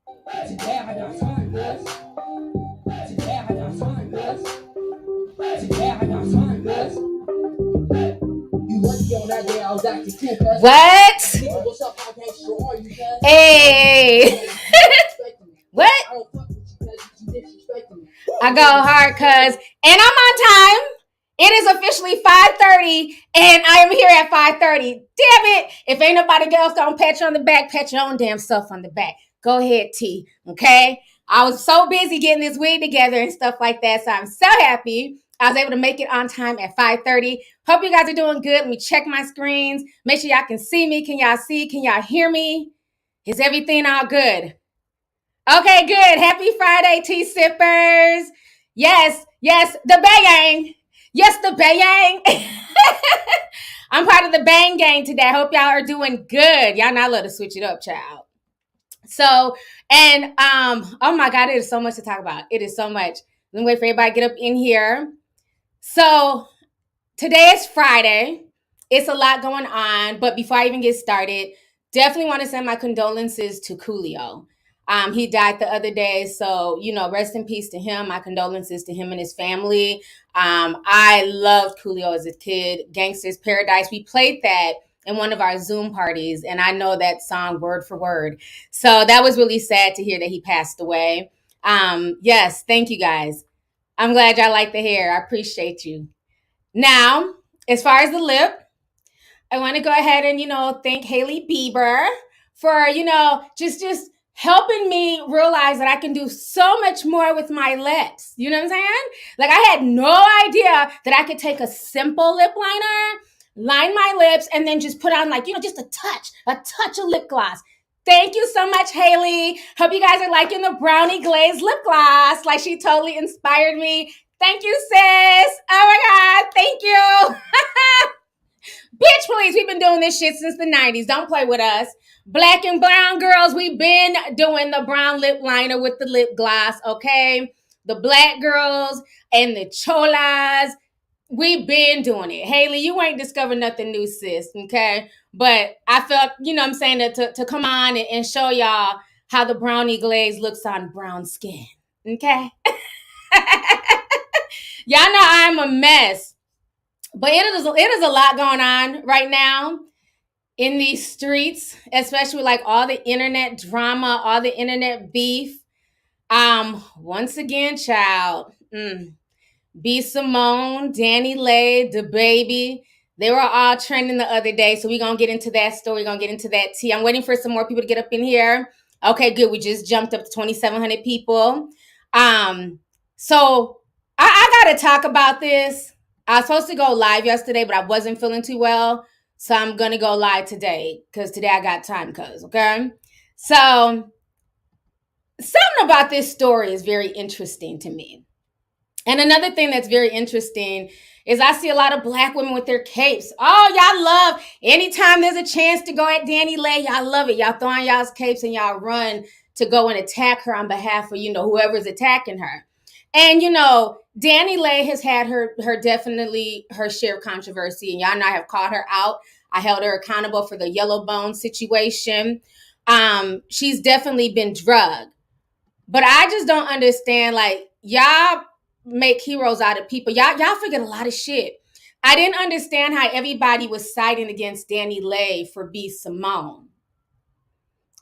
Today I got time, guys. Today I got time, guys. Today I got time, guys. You lucky on that day I was acting cool, guys. What? What's up, podcast? How are you guys? Hey. What? I don't fuck with you guys. You disrespecting me. I go hard, cuz. And I'm on time. It is officially 5:30, and I am here at 5:30. Damn it. If ain't nobody else gonna pat you on the back, pat your own damn self on the back. Go ahead, T. Okay? I was so busy getting this wig together and stuff like that, so I'm so happy I was able to make it on time at 5:30. Hope you guys are doing good. Let me check my screens. Make sure y'all can see me. Can y'all see? Can y'all hear me? Is everything all good? Okay, good. Happy Friday, tea sippers. Yes, the Bayang. Yes, the Bayang. I'm part of the Bang Gang today. I hope y'all are doing good. Y'all not let us switch it up, child. So, and oh my God, it is so much to talk about. It is so much. Let me wait for everybody to get up in here. So, today is Friday. It's a lot going on, but before I even get started, definitely want to send my condolences to Coolio. He died the other day, so, rest in peace to him. My condolences to him and his family. I loved Coolio as a kid. Gangsta's Paradise. We played that in one of our Zoom parties, and I know that song word for word. So that was really sad to hear that he passed away. Yes, thank you guys. I'm glad y'all like the hair. I appreciate you. Now, as far as the lip, I want to go ahead and, thank Hailey Bieber for, just helping me realize that I can do so much more with my lips. You know what I'm saying? Like, I had no idea that I could take a simple lip liner, line my lips, and then just put on just a touch of lip gloss. Thank you so much, Hailey. Hope you guys are liking the brownie glazed lip gloss. Like, she totally inspired me. Thank you, sis. Oh my God, thank you. Bitch, please, we've been doing this shit since the 90s. Don't play with us. Black and brown girls, we've been doing the brown lip liner with the lip gloss, okay? The black girls and the cholas, we've been doing it. Hailey, you ain't discovered nothing new, sis, okay? But I felt, I'm saying, that to come on and show y'all how the brownie glaze looks on brown skin, okay? Y'all know I'm a mess. But it is a lot going on right now in these streets, especially like all the internet drama, all the internet beef. Once again, child, B Simone, DaniLeigh, DaBaby, they were all trending the other day. So we're gonna get into that story, we're gonna get into that tea. I'm waiting for some more people to get up in here. Okay, good. We just jumped up to 2,700 people. So I gotta talk about this. I was supposed to go live yesterday, but I wasn't feeling too well. So I'm going to go live today because today I got time, okay? So something about this story is very interesting to me. And another thing that's very interesting is I see a lot of Black women with their capes. Oh, y'all love, anytime there's a chance to go at DaniLeigh, y'all love it. Y'all throw on y'all's capes and y'all run to go and attack her on behalf of, whoever's attacking her. And, DaniLeigh has had definitely her share of controversy. And y'all know I have called her out. I held her accountable for the yellow bone situation. She's definitely been drugged. But I just don't understand, y'all make heroes out of people. Y'all forget a lot of shit. I didn't understand how everybody was siding against DaniLeigh for B Simone.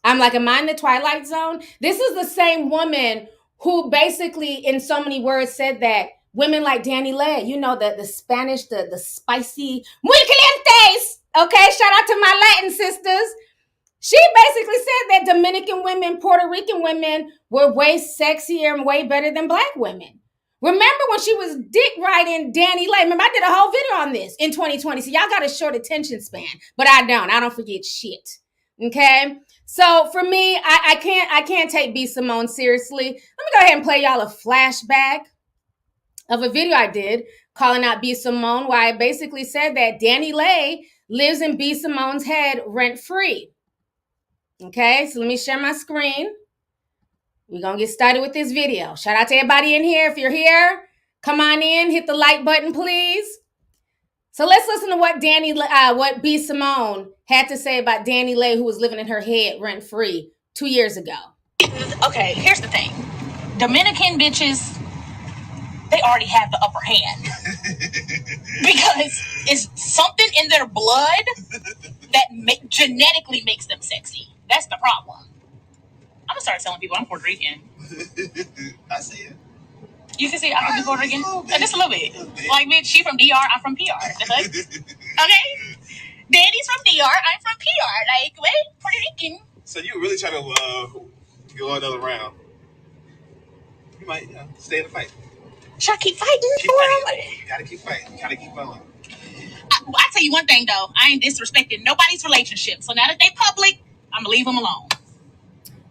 I'm like, am I in the Twilight Zone? This is the same woman who basically, in so many words, said that women like DaniLeigh, the Spanish, the spicy, muy calientes. Okay, shout out to my Latin sisters. She basically said that Dominican women, Puerto Rican women were way sexier and way better than Black women. Remember when she was dick riding DaniLeigh? Remember, I did a whole video on this in 2020. So y'all got a short attention span, but I don't. I don't forget shit. Okay. So for me, I can't take B Simone seriously. Let me go ahead and play y'all a flashback of a video I did calling out B Simone, where I basically said that DaniLeigh lives in B Simone's head rent free. Okay, so let me share my screen. We're going to get started with this video. Shout out to everybody in here. If you're here, come on in, hit the like button, please. So let's listen to what B Simone had to say about DaniLeigh, who was living in her head rent free 2 years ago. Okay, here's the thing. Dominican bitches, they already have the upper hand. Because it's something in their blood that genetically makes them sexy. That's the problem. I'm gonna start telling people I'm Puerto Rican. I see it. You can see I'm from Puerto Rican? Just a little bit. Like, bitch, she from DR, I'm from PR. Okay? Daddy's from DR, I'm from PR. Like, wait, Puerto Rican. So you really trying to go another round? You might stay in the fight. Should I keep fighting? Keep fighting. You gotta keep fighting. You gotta keep going. I tell you one thing, though. I ain't disrespecting nobody's relationship. So now that they public, I'm gonna leave them alone.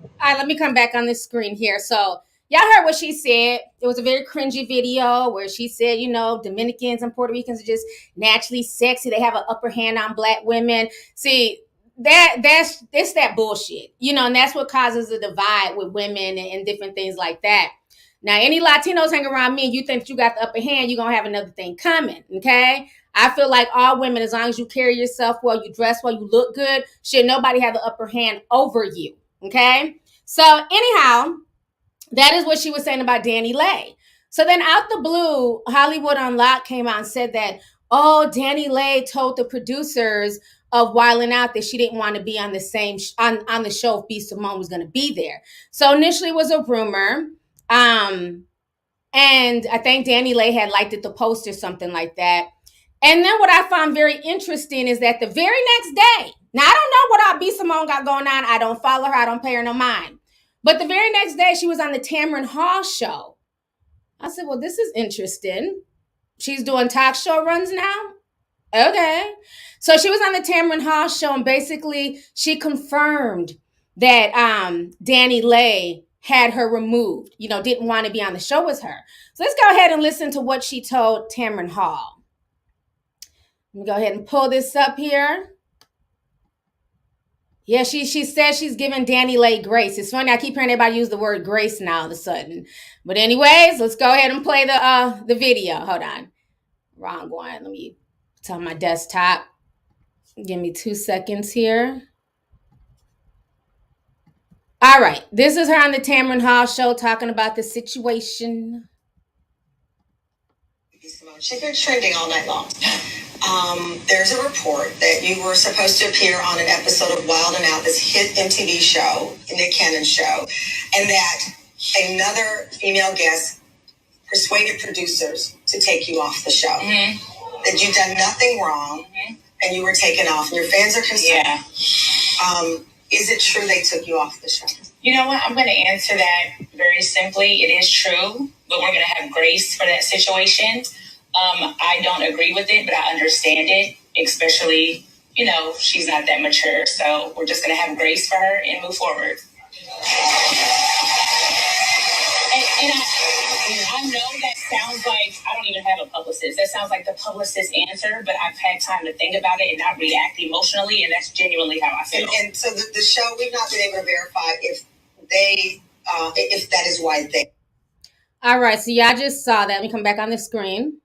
All right, let me come back on this screen here. So y'all heard what she said. It was a very cringy video where she said, you know, Dominicans and Puerto Ricans are just naturally sexy. They have an upper hand on black women. See, that's that bullshit, you know, and that's what causes a divide with women and different things like that. Now, any Latinos hang around me and you think you got the upper hand, you're gonna have another thing coming, okay? I feel like all women, as long as you carry yourself well, you dress well, you look good, should nobody have the upper hand over you, okay? So anyhow, that is what she was saying about DaniLeigh. So then out the blue, Hollywood Unlocked came out and said that, oh, DaniLeigh told the producers of Wildin' Out that she didn't want to be on the same on the show if B Simone was going to be there. So initially it was a rumor. And I think DaniLeigh had liked it, the post or something like that. And then what I found very interesting is that the very next day, now I don't know what B Simone got going on. I don't follow her. I don't pay her no mind. But the very next day, she was on the Tamron Hall show. I said, well, this is interesting. She's doing talk show runs now? Okay. So she was on the Tamron Hall show, and basically she confirmed that DaniLeigh had her removed, you know, didn't want to be on the show with her. So let's go ahead and listen to what she told Tamron Hall. Let me go ahead and pull this up here. Yeah, she says she's giving DaniLeigh grace. It's funny, I keep hearing everybody use the word grace now all of a sudden. But anyways, let's go ahead and play the video. Hold on. Wrong one. Let me tell my desktop. Give me 2 seconds here. All right. This is her on the Tamron Hall show talking about the situation. She's been trending all night long. There's a report that you were supposed to appear on an episode of Wildin' Out, this hit MTV show, Nick Cannon's show, and that another female guest persuaded producers to take you off the show. Mm-hmm. That you've done nothing wrong, mm-hmm. and you were taken off, and your fans are concerned. Yeah. Is it true they took you off the show? You know what? I'm going to answer that very simply. It is true, but we're going to have grace for that situation. I don't agree with it, but I understand it, especially, you know, she's not that mature. So we're just going to have grace for her and move forward. And I know that sounds like I don't even have a publicist. That sounds like the publicist answer, but I've had time to think about it and not react emotionally, and that's genuinely how I feel. And so the show, we've not been able to verify if that is why they. All right, so y'all just saw that. Let me come back on the screen.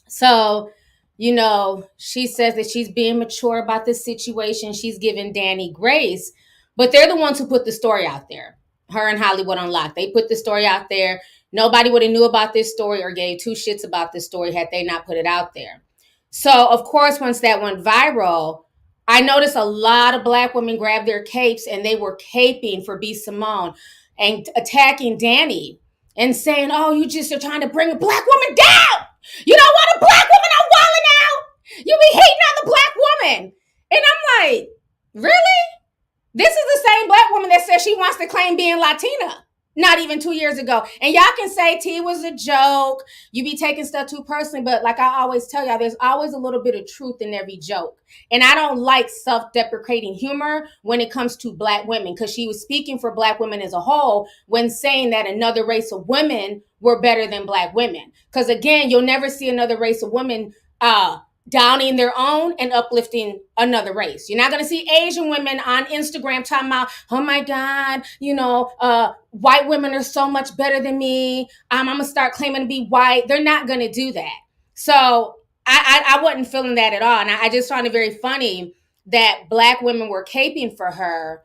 So, you know, she says that she's being mature about this situation. She's giving Danny grace, but they're the ones who put the story out there. Her and Hollywood Unlocked. They put the story out there. Nobody would have knew about this story or gave two shits about this story had they not put it out there. So, of course, once that went viral, I noticed a lot of Black women grabbed their capes and they were caping for B Simone and attacking Danny and saying, oh, you just are trying to bring a Black woman down. You don't want a Black woman on Wildin' Out. You be hating on the Black woman. And I'm like, really? This is the same Black woman that says she wants to claim being Latina not even 2 years ago. And y'all can say T was a joke. You be taking stuff too personally. But like I always tell y'all, there's always a little bit of truth in every joke. And I don't like self-deprecating humor when it comes to Black women, because she was speaking for Black women as a whole when saying that another race of women were better than Black women. Because again, you'll never see another race of women downing their own and uplifting another race. You're not going to see Asian women on Instagram talking about, oh my God, you know, white women are so much better than me. I'm going to start claiming to be white. They're not going to do that. So I wasn't feeling that at all. And I just found it very funny that Black women were caping for her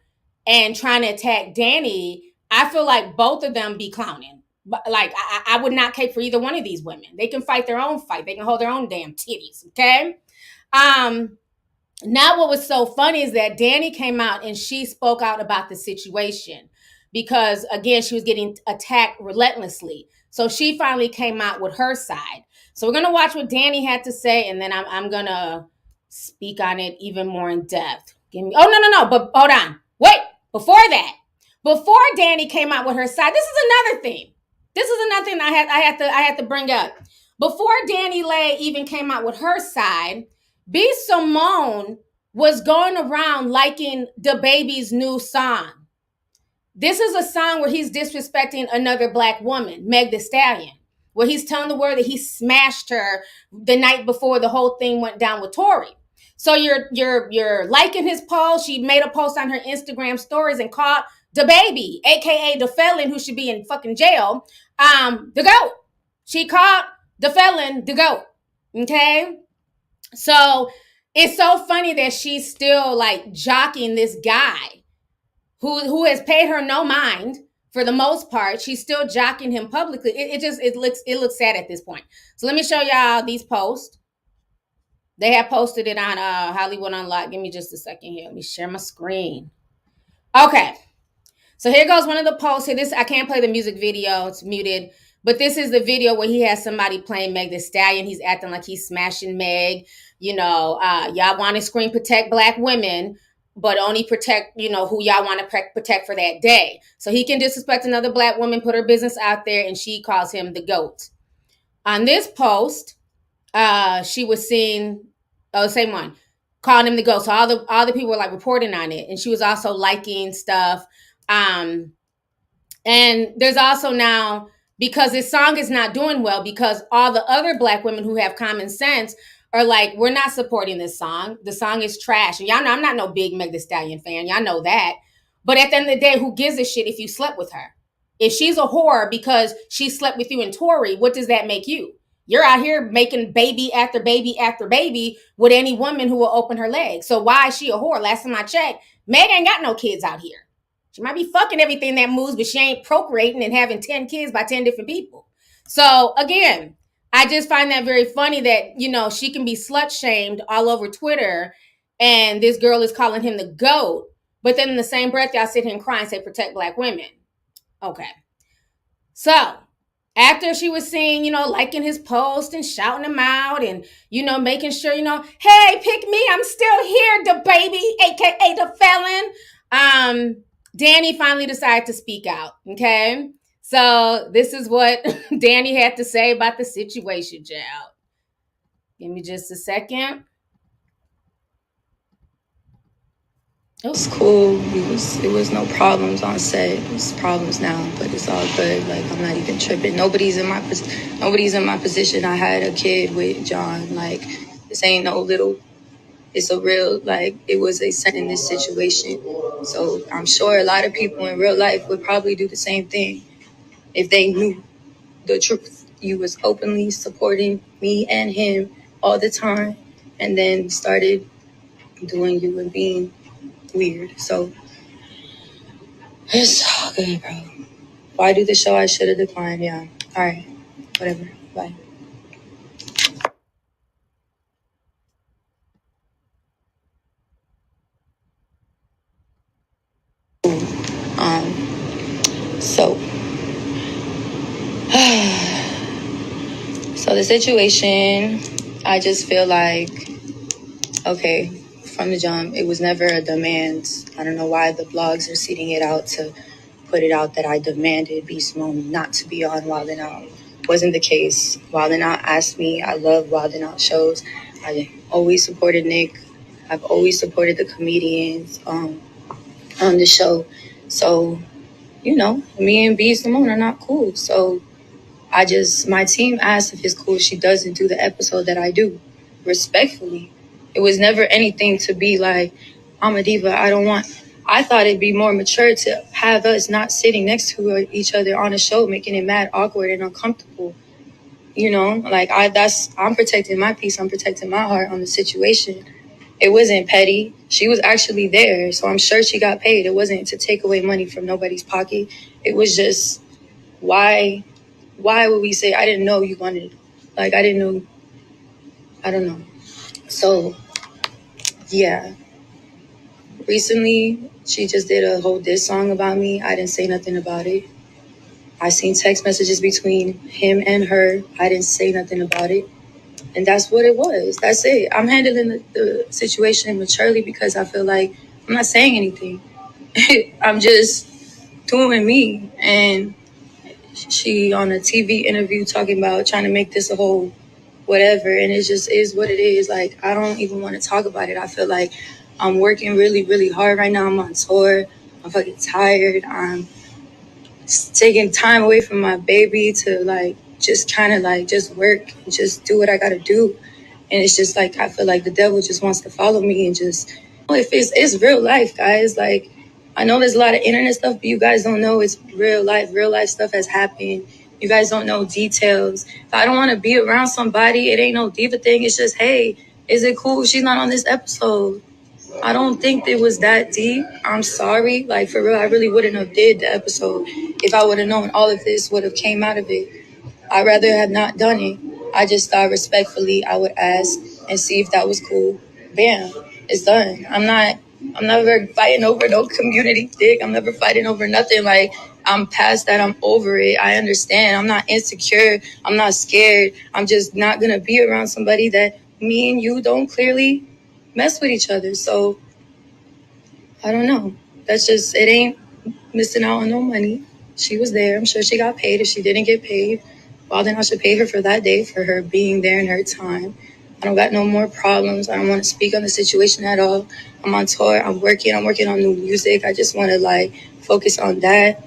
and trying to attack Danny I feel like both of them be clowning. But like I would not cape for either one of these women. They can fight their own fight. They can hold their own damn titties. Okay. Now what was so funny is that Dani came out and she spoke out about the situation because again she was getting attacked relentlessly. So she finally came out with her side. So we're gonna watch what Dani had to say, and then I'm gonna speak on it even more in depth. But hold on. Wait, before Dani came out with her side, this is another thing. This is another thing I had to bring up. Before DaniLeigh even came out with her side, B Simone was going around liking DaBaby's new song. This is a song where he's disrespecting another black woman, Meg Thee Stallion, where he's telling the world that he smashed her the night before the whole thing went down with Tory. So you're liking his post. She made a post on her Instagram stories and called DaBaby, aka the felon who should be in fucking jail, the GOAT. She called the felon the GOAT. Okay? So it's so funny that she's still like jockeying this guy who has paid her no mind for the most part. She's still jockeying him publicly. It looks sad at this point. So let me show y'all these posts. They have posted it on Hollywood Unlocked. Give me just a second here. Let me share my screen. Okay. So here goes one of the posts. Here, I can't play the music video. It's muted. But this is the video where he has somebody playing Meg Thee Stallion. He's acting like he's smashing Meg. You know, y'all want to scream protect black women, but only protect, you know, who y'all want to protect for that day. So he can disrespect another black woman, put her business out there, and she calls him the GOAT. On this post, she was seen, the same one, calling him the GOAT. So all the people were like reporting on it. And she was also liking stuff. And there's also now, because this song is not doing well, because all the other black women who have common sense are like, we're not supporting this song. The song is trash. And y'all know I'm not no big Meg Thee Stallion fan. Y'all know that. But at the end of the day, who gives a shit if you slept with her? If she's a whore because she slept with you and Tory, what does that make you? You're out here making baby after baby after baby with any woman who will open her legs. So why is she a whore? Last time I checked, Meg ain't got no kids out here. She might be fucking everything that moves, but she ain't procreating and having 10 kids by 10 different people. So again, I just find that very funny that, you know, she can be slut shamed all over Twitter and this girl is calling him the GOAT. But then in the same breath, y'all sit here and cry and say, protect black women. Okay. So after she was seen, you know, liking his post and shouting him out and, you know, making sure, you know, hey, pick me. I'm still here, DaBaby, aka the felon. Dani finally decided to speak out. Okay. So this is what Dani had to say about the situation, child. Give me just a second. It's cool. It was no problems on set. It's problems now, but it's all good. Like, I'm not even tripping. Nobody's in my position. I had a kid with John. Like, this ain't no little. It's a real, like, it was a set in this situation. So I'm sure a lot of people in real life would probably do the same thing if they knew the truth. You was openly supporting me and him all the time, and then started doing you and being weird. So it's all good, bro. Why do the show? I should have declined. Yeah. All right. Whatever. Bye. So the situation, I just feel like, okay, from the jump, it was never a demand. I don't know why the blogs are seeding it out to put it out that I demanded B Simone not to be on Wild 'N Out. Wasn't the case. Wild 'N Out asked me. I love Wild 'N Out shows. I always supported Nick. I've always supported the comedians on the show. So, you know, me and B Simone are not cool. So my team asked if it's cool she doesn't do the episode that I do. Respectfully. It was never anything to be like, I'm a diva. I thought it'd be more mature to have us not sitting next to each other on a show, making it mad awkward and uncomfortable. You know, like I'm protecting my peace. I'm protecting my heart on the situation. It wasn't petty. She was actually there, so I'm sure she got paid. It wasn't to take away money from nobody's pocket. It was just, why would we say, I didn't know you wanted, like, I didn't know, I don't know. So, yeah. Recently, she just did a whole diss song about me. I didn't say nothing about it. I seen text messages between him and her. I didn't say nothing about it. And that's what it was. That's it. I'm handling the situation maturely because I feel like I'm not saying anything. I'm just doing me. And she on a TV interview talking about trying to make this a whole whatever. And it just is what it is. Like, I don't even want to talk about it. I feel like I'm working really, really hard right now. I'm on tour. I'm fucking tired. I'm taking time away from my baby to like just kind of like just work and just do what I gotta do. And it's just like I feel like the devil just wants to follow me and just, if it's real life, guys. Like, I know there's a lot of internet stuff, but you guys don't know it's real life. Real life stuff has happened. You guys don't know details. If I don't want to be around somebody, it ain't no diva thing. It's just, hey, is it cool she's not on this episode? I don't think it was that deep. I'm sorry. Like, for real, I really wouldn't have did the episode if I would have known all of this would have came out of it. I'd rather have not done it. I just thought respectfully I would ask and see if that was cool. Bam, it's done. I'm never fighting over no community dick. I'm never fighting over nothing. Like, I'm past that. I'm over it. I understand. I'm not insecure. I'm not scared. I'm just not gonna be around somebody that me and you don't clearly mess with each other. So I don't know. That's just, it ain't missing out on no money. She was there. I'm sure she got paid. If she didn't get paid, well, then I should pay her for that day, for her being there in her time. I don't got no more problems. I don't want to speak on the situation at all. I'm on tour. I'm working on new music. I just want to like focus on that.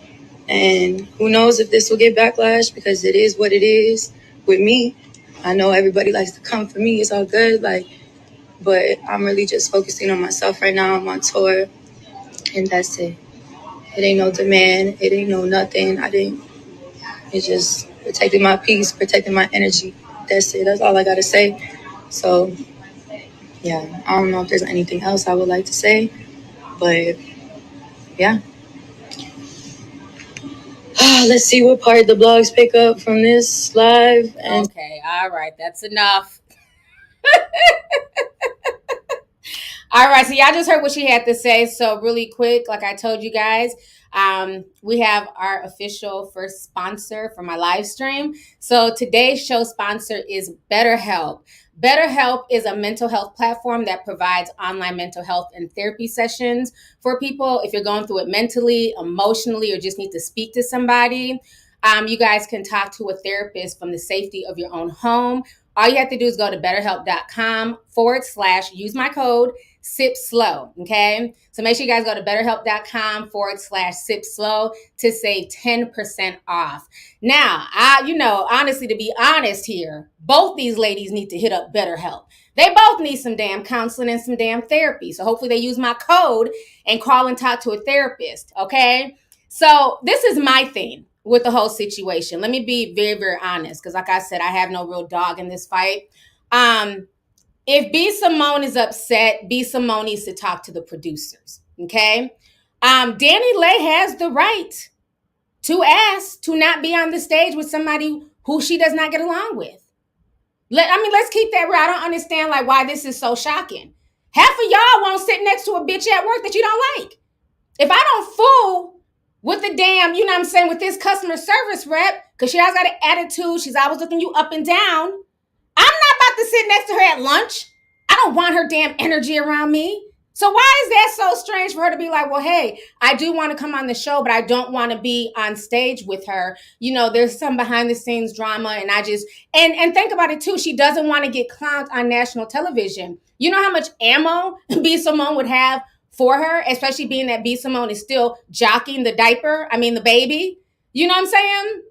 And who knows if this will get backlash, because it is what it is with me. I know everybody likes to come for me. It's all good. Like, but I'm really just focusing on myself right now. I'm on tour, and that's it. It ain't no demand. It ain't no nothing. It's just protecting my peace, protecting my energy. That's it. That's all I got to say. So, yeah, I don't know if there's anything else I would like to say, but yeah. Let's see what part the blogs pick up from this live. And okay, all right, that's enough. All right, so y'all just heard what she had to say. So really quick, like I told you guys, we have our official first sponsor for my live stream. So today's show sponsor is BetterHelp. BetterHelp is a mental health platform that provides online mental health and therapy sessions for people if you're going through it mentally, emotionally, or just need to speak to somebody. You guys can talk to a therapist from the safety of your own home. All you have to do is go to betterhelp.com/use my code sip slow. Okay. So make sure you guys go to betterhelp.com/sip slow to save 10% off. Now, honestly, to be honest here, both these ladies need to hit up BetterHelp. They both need some damn counseling and some damn therapy. So hopefully they use my code and call and talk to a therapist. Okay. So this is my thing with the whole situation. Let me be very, very honest. Cause like I said, I have no real dog in this fight. If B Simone is upset, B Simone needs to talk to the producers. Okay. DaniLeigh has the right to ask to not be on the stage with somebody who she does not get along with. Let's keep that real. I don't understand like why this is so shocking. Half of y'all won't sit next to a bitch at work that you don't like. If I don't fool with the damn, with this customer service rep, because she always got an attitude, she's always looking you up and down, I'm not about to sit next to her at lunch. I don't want her damn energy around me. So why is that so strange for her to be like, well, hey, I do want to come on the show, but I don't want to be on stage with her. There's some behind the scenes drama. And I just, and think about it too. She doesn't want to get clowned on national television. You know how much ammo B Simone would have for her, especially being that B Simone is still jockeying the baby. You know what I'm saying?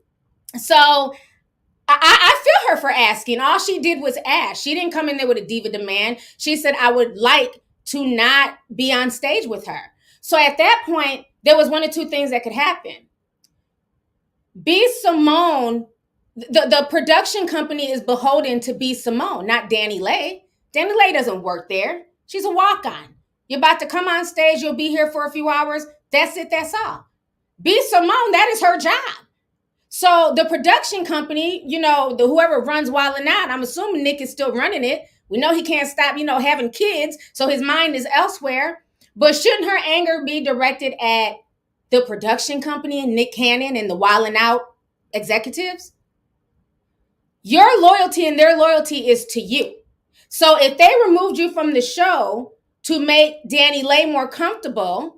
So I feel her for asking. All she did was ask. She didn't come in there with a diva demand. She said, I would like to not be on stage with her. So at that point, there was one or two things that could happen. B Simone, the production company is beholden to B Simone, not DaniLeigh. DaniLeigh doesn't work there. She's a walk-on. You're about to come on stage. You'll be here for a few hours. That's it. That's all. B. Simone, that is her job. So the production company, whoever runs Wild 'N Out, I'm assuming Nick is still running it. We know he can't stop, having kids. So his mind is elsewhere. But shouldn't her anger be directed at the production company and Nick Cannon and the Wild 'N Out executives? Your loyalty and their loyalty is to you. So if they removed you from the show to make DaniLeigh more comfortable,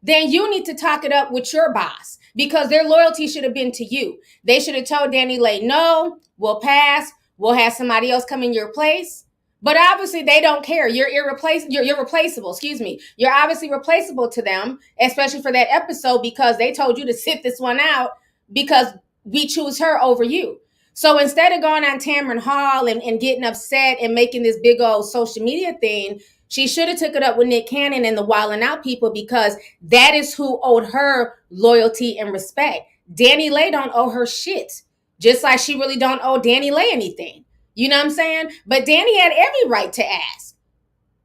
then you need to talk it up with your boss because their loyalty should have been to you. They should have told DaniLeigh, no, we'll pass. We'll have somebody else come in your place. But obviously they don't care. You're replaceable, excuse me. You're obviously replaceable to them, especially for that episode because they told you to sit this one out because we choose her over you. So instead of going on Tamron Hall and getting upset and making this big old social media thing, she should have took it up with Nick Cannon and the Wild 'N Out people because that is who owed her loyalty and respect. DaniLeigh don't owe her shit, just like she really don't owe DaniLeigh anything. You know what I'm saying? But Danny had every right to ask.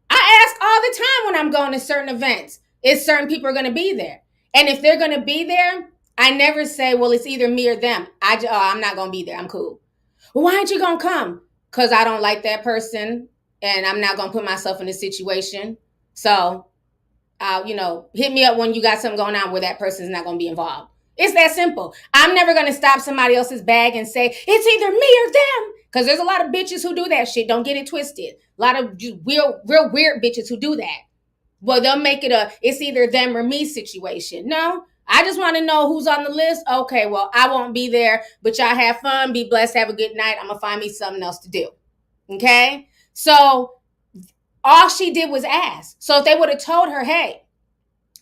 I ask all the time when I'm going to certain events if certain people are going to be there. And if they're going to be there, I never say, well, it's either me or them. I'm not going to be there. I'm cool. Well, why aren't you going to come? Because I don't like that person and I'm not going to put myself in a situation. So, hit me up when you got something going on where that person's not going to be involved. It's that simple. I'm never going to stop somebody else's bag and say, it's either me or them. Because there's a lot of bitches who do that shit. Don't get it twisted. A lot of just real weird bitches who do that. Well, they'll make it it's either them or me situation. No, I just want to know who's on the list. Okay, well, I won't be there, but y'all have fun. Be blessed. Have a good night. I'm going to find me something else to do. Okay? So all she did was ask. So if they would have told her, hey,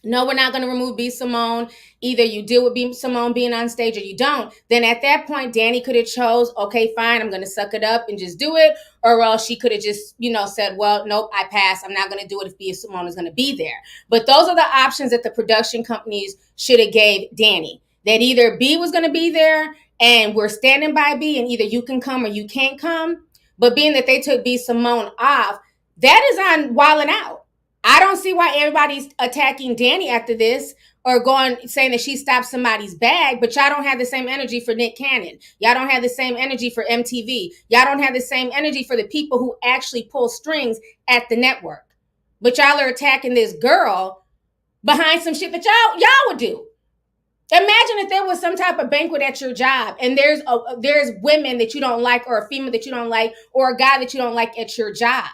no, we're not going to remove B. Simone. Either you deal with B. Simone being on stage or you don't. Then at that point, Danny could have chose, okay, fine, I'm going to suck it up and just do it. Or else she could have just, said, well, nope, I pass. I'm not going to do it if B. Simone is going to be there. But those are the options that the production companies should have gave Danny. That either B was going to be there and we're standing by B and either you can come or you can't come. But being that they took B. Simone off, that is on Wild 'N Out. I don't see why everybody's attacking Danny after this or saying that she stopped somebody's bag, but y'all don't have the same energy for Nick Cannon. Y'all don't have the same energy for MTV. Y'all don't have the same energy for the people who actually pull strings at the network. But y'all are attacking this girl behind some shit that y'all would do. Imagine if there was some type of banquet at your job and there's women that you don't like or a female that you don't like or a guy that you don't like at your job.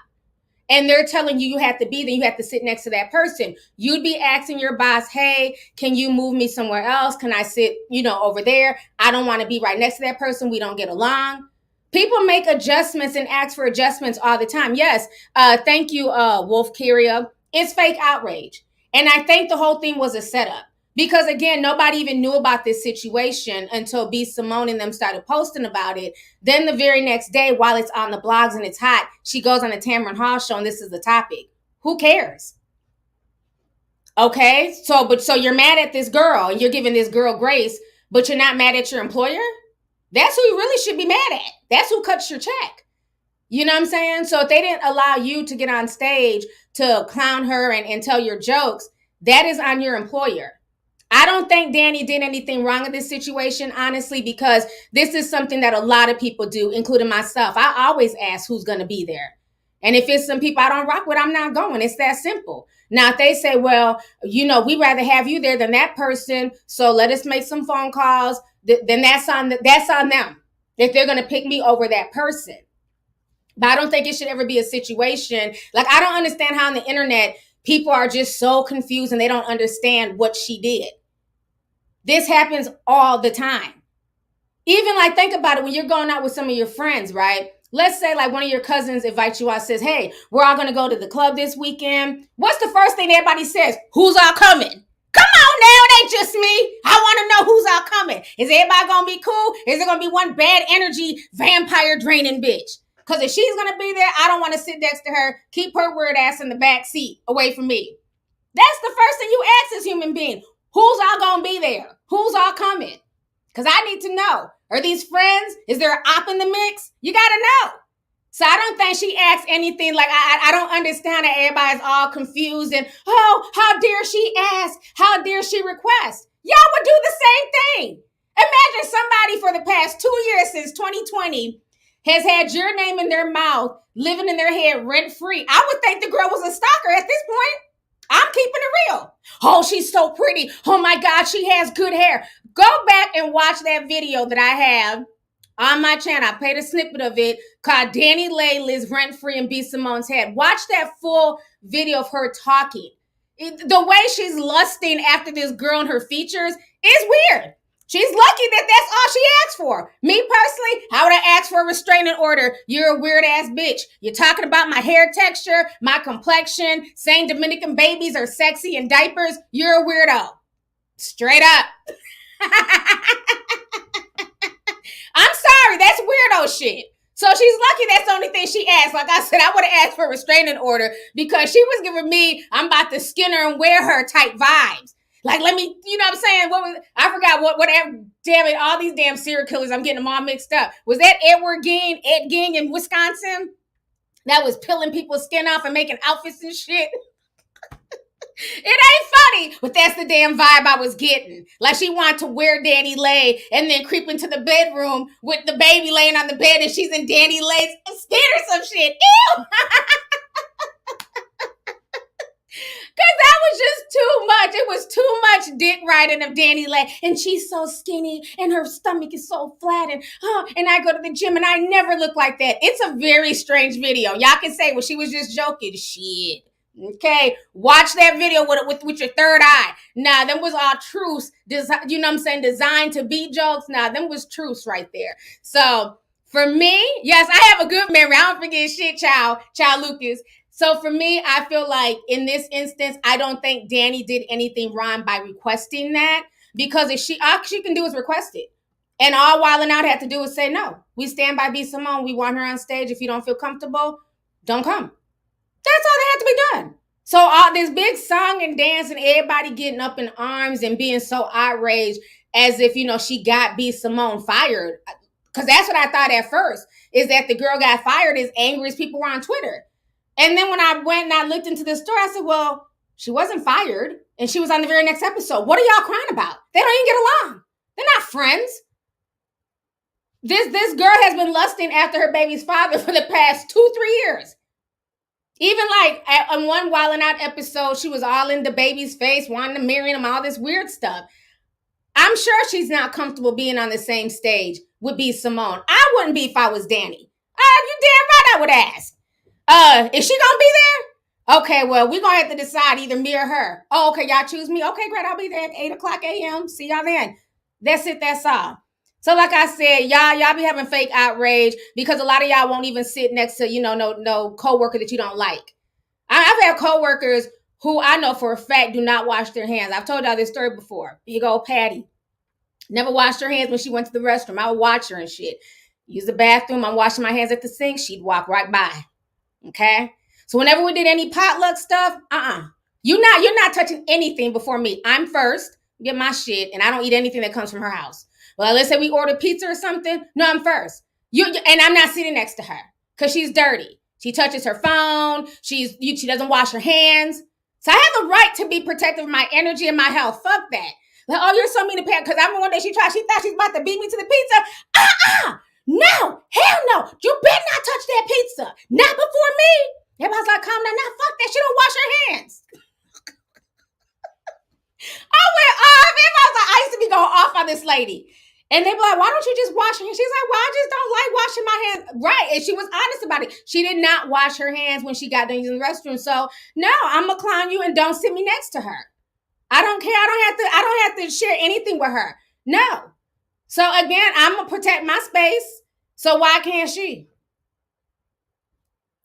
And they're telling you have to be there. You have to sit next to that person. You'd be asking your boss, hey, can you move me somewhere else? Can I sit, over there? I don't want to be right next to that person. We don't get along. People make adjustments and ask for adjustments all the time. Yes. Thank you, Wolf Kyria. It's fake outrage. And I think the whole thing was a setup. Because again, nobody even knew about this situation until B. Simone and them started posting about it. Then the very next day, while it's on the blogs and it's hot, she goes on the Tamron Hall show and this is the topic. Who cares? Okay, so you're mad at this girl and you're giving this girl grace, but you're not mad at your employer? That's who you really should be mad at. That's who cuts your check. You know what I'm saying? So if they didn't allow you to get on stage to clown her and tell your jokes, that is on your employer. I don't think Danny did anything wrong in this situation, honestly, because this is something that a lot of people do, including myself. I always ask who's going to be there. And if it's some people I don't rock with, I'm not going. It's that simple. Now, if they say, well, we'd rather have you there than that person, so let us make some phone calls, then that's on them. If they're going to pick me over that person. But I don't think it should ever be a situation. Like, I don't understand how on the internet people are just so confused and they don't understand what she did. This happens all the time. Even think about it when you're going out with some of your friends, right? Let's say one of your cousins invites you out, says, hey, we're all going to go to the club this weekend. What's the first thing everybody says? Who's all coming? Come on now, it ain't just me. I want to know who's all coming. Is everybody going to be cool? Is there going to be one bad energy, vampire draining bitch? Because if she's going to be there, I don't want to sit next to her. Keep her weird ass in the back seat away from me. That's the first thing you ask as a human being. Who's all going to be there? Who's all coming? Because I need to know. Are these friends? Is there an op in the mix? You got to know. So I don't think she asked anything. Like, I don't understand that everybody's all confused and, oh, how dare she ask? How dare she request? Y'all would do the same thing. Imagine somebody for the past 2 years since 2020 has had your name in their mouth, living in their head rent-free. I would think the girl was a stalker at this point. I'm keeping it real. Oh, she's so pretty. Oh my God, she has good hair. Go back and watch that video that I have on my channel. I played a snippet of it called DaniLeigh lives rent-free in B. Simone's head. Watch that full video of her talking. The way she's lusting after this girl and her features is weird. She's lucky that that's all she asked for. Me personally, I would have asked for a restraining order. You're a weird ass bitch. You're talking about my hair texture, my complexion, saying Dominican babies are sexy in diapers. You're a weirdo. Straight up. I'm sorry, that's weirdo shit. So she's lucky that's the only thing she asked. Like I said, I would have asked for a restraining order because she was giving me, I'm about to skin her and wear her type vibes. Like, let me, you know what I'm saying? I forgot whatever, damn it, all these damn serial killers, I'm getting them all mixed up. Was that Ed Gein in Wisconsin? That was peeling people's skin off and making outfits and shit? It ain't funny, but that's the damn vibe I was getting. Like she wanted to wear DaniLeigh and then creep into the bedroom with DaBaby laying on the bed and she's in DaniLeigh's skin or some shit. Ew! Because that was just too much. It was too much dick riding of DaniLeigh. And she's so skinny and her stomach is so flat. And I go to the gym and I never look like that. It's a very strange video. Y'all can say, well, she was just joking. Shit. Okay, watch that video with your third eye. Nah, them was all truths. You know what I'm saying? Designed to be jokes. Nah, them was truths right there. So for me, yes, I have a good memory. I don't forget shit, child Lucas. So for me, I feel like in this instance, I don't think Danny did anything wrong by requesting that, because if all she can do is request it. And all Wild 'N Out had to do is say, no, we stand by B. Simone. We want her on stage. If you don't feel comfortable, don't come. That's all that had to be done. So all this big song and dance and everybody getting up in arms and being so outraged as if, she got B. Simone fired. Because that's what I thought at first, is that the girl got fired as angry as people were on Twitter. And then when I went and I looked into the story, I said, well, she wasn't fired. And she was on the very next episode. What are y'all crying about? They don't even get along. They're not friends. This girl has been lusting after her baby's father for the past 2-3 years. Even like on one Wild 'N Out episode, she was all in DaBaby's face, wanting to marry him, all this weird stuff. I'm sure she's not comfortable being on the same stage with B. Simone. I wouldn't be if I was Danny. You damn right I would ask. Is she gonna be there? Okay, well, we're gonna have to decide either me or her. Oh, okay, y'all choose me. Okay, great, I'll be there at 8:00 a.m. See y'all then. That's it, that's all. So like I said, y'all be having fake outrage because a lot of y'all won't even sit next to, no coworker that you don't like. I've had coworkers who I know for a fact do not wash their hands. I've told y'all this story before. You go, Patty. Never washed her hands when she went to the restroom. I would watch her and shit. Use the bathroom. I'm washing my hands at the sink. She'd walk right by. Okay? So whenever we did any potluck stuff, you're not touching anything before me. I'm first. Get my shit. And I don't eat anything that comes from her house. Well, let's say we order pizza or something. No, I'm first. And I'm not sitting next to her because she's dirty. She touches her phone. She doesn't wash her hands. So I have the right to be protective of my energy and my health. Fuck that. Like, oh, you're so mean to Pat. Because I remember one day she thought she was about to beat me to the pizza. No, hell no. You better not touch that pizza. Not before me. Everybody's like, calm down. Now, fuck that. She don't wash her hands. I went off. Everybody was like, I used to be going off on this lady. And they be like, why don't you just wash your hands? She's like, well, I just don't like washing my hands. Right. And she was honest about it. She did not wash her hands when she got done using the restroom. So no, I'm going to clown you and don't sit me next to her. I don't care. I don't have to share anything with her. No. So again, I'm going to protect my space. So why can't she?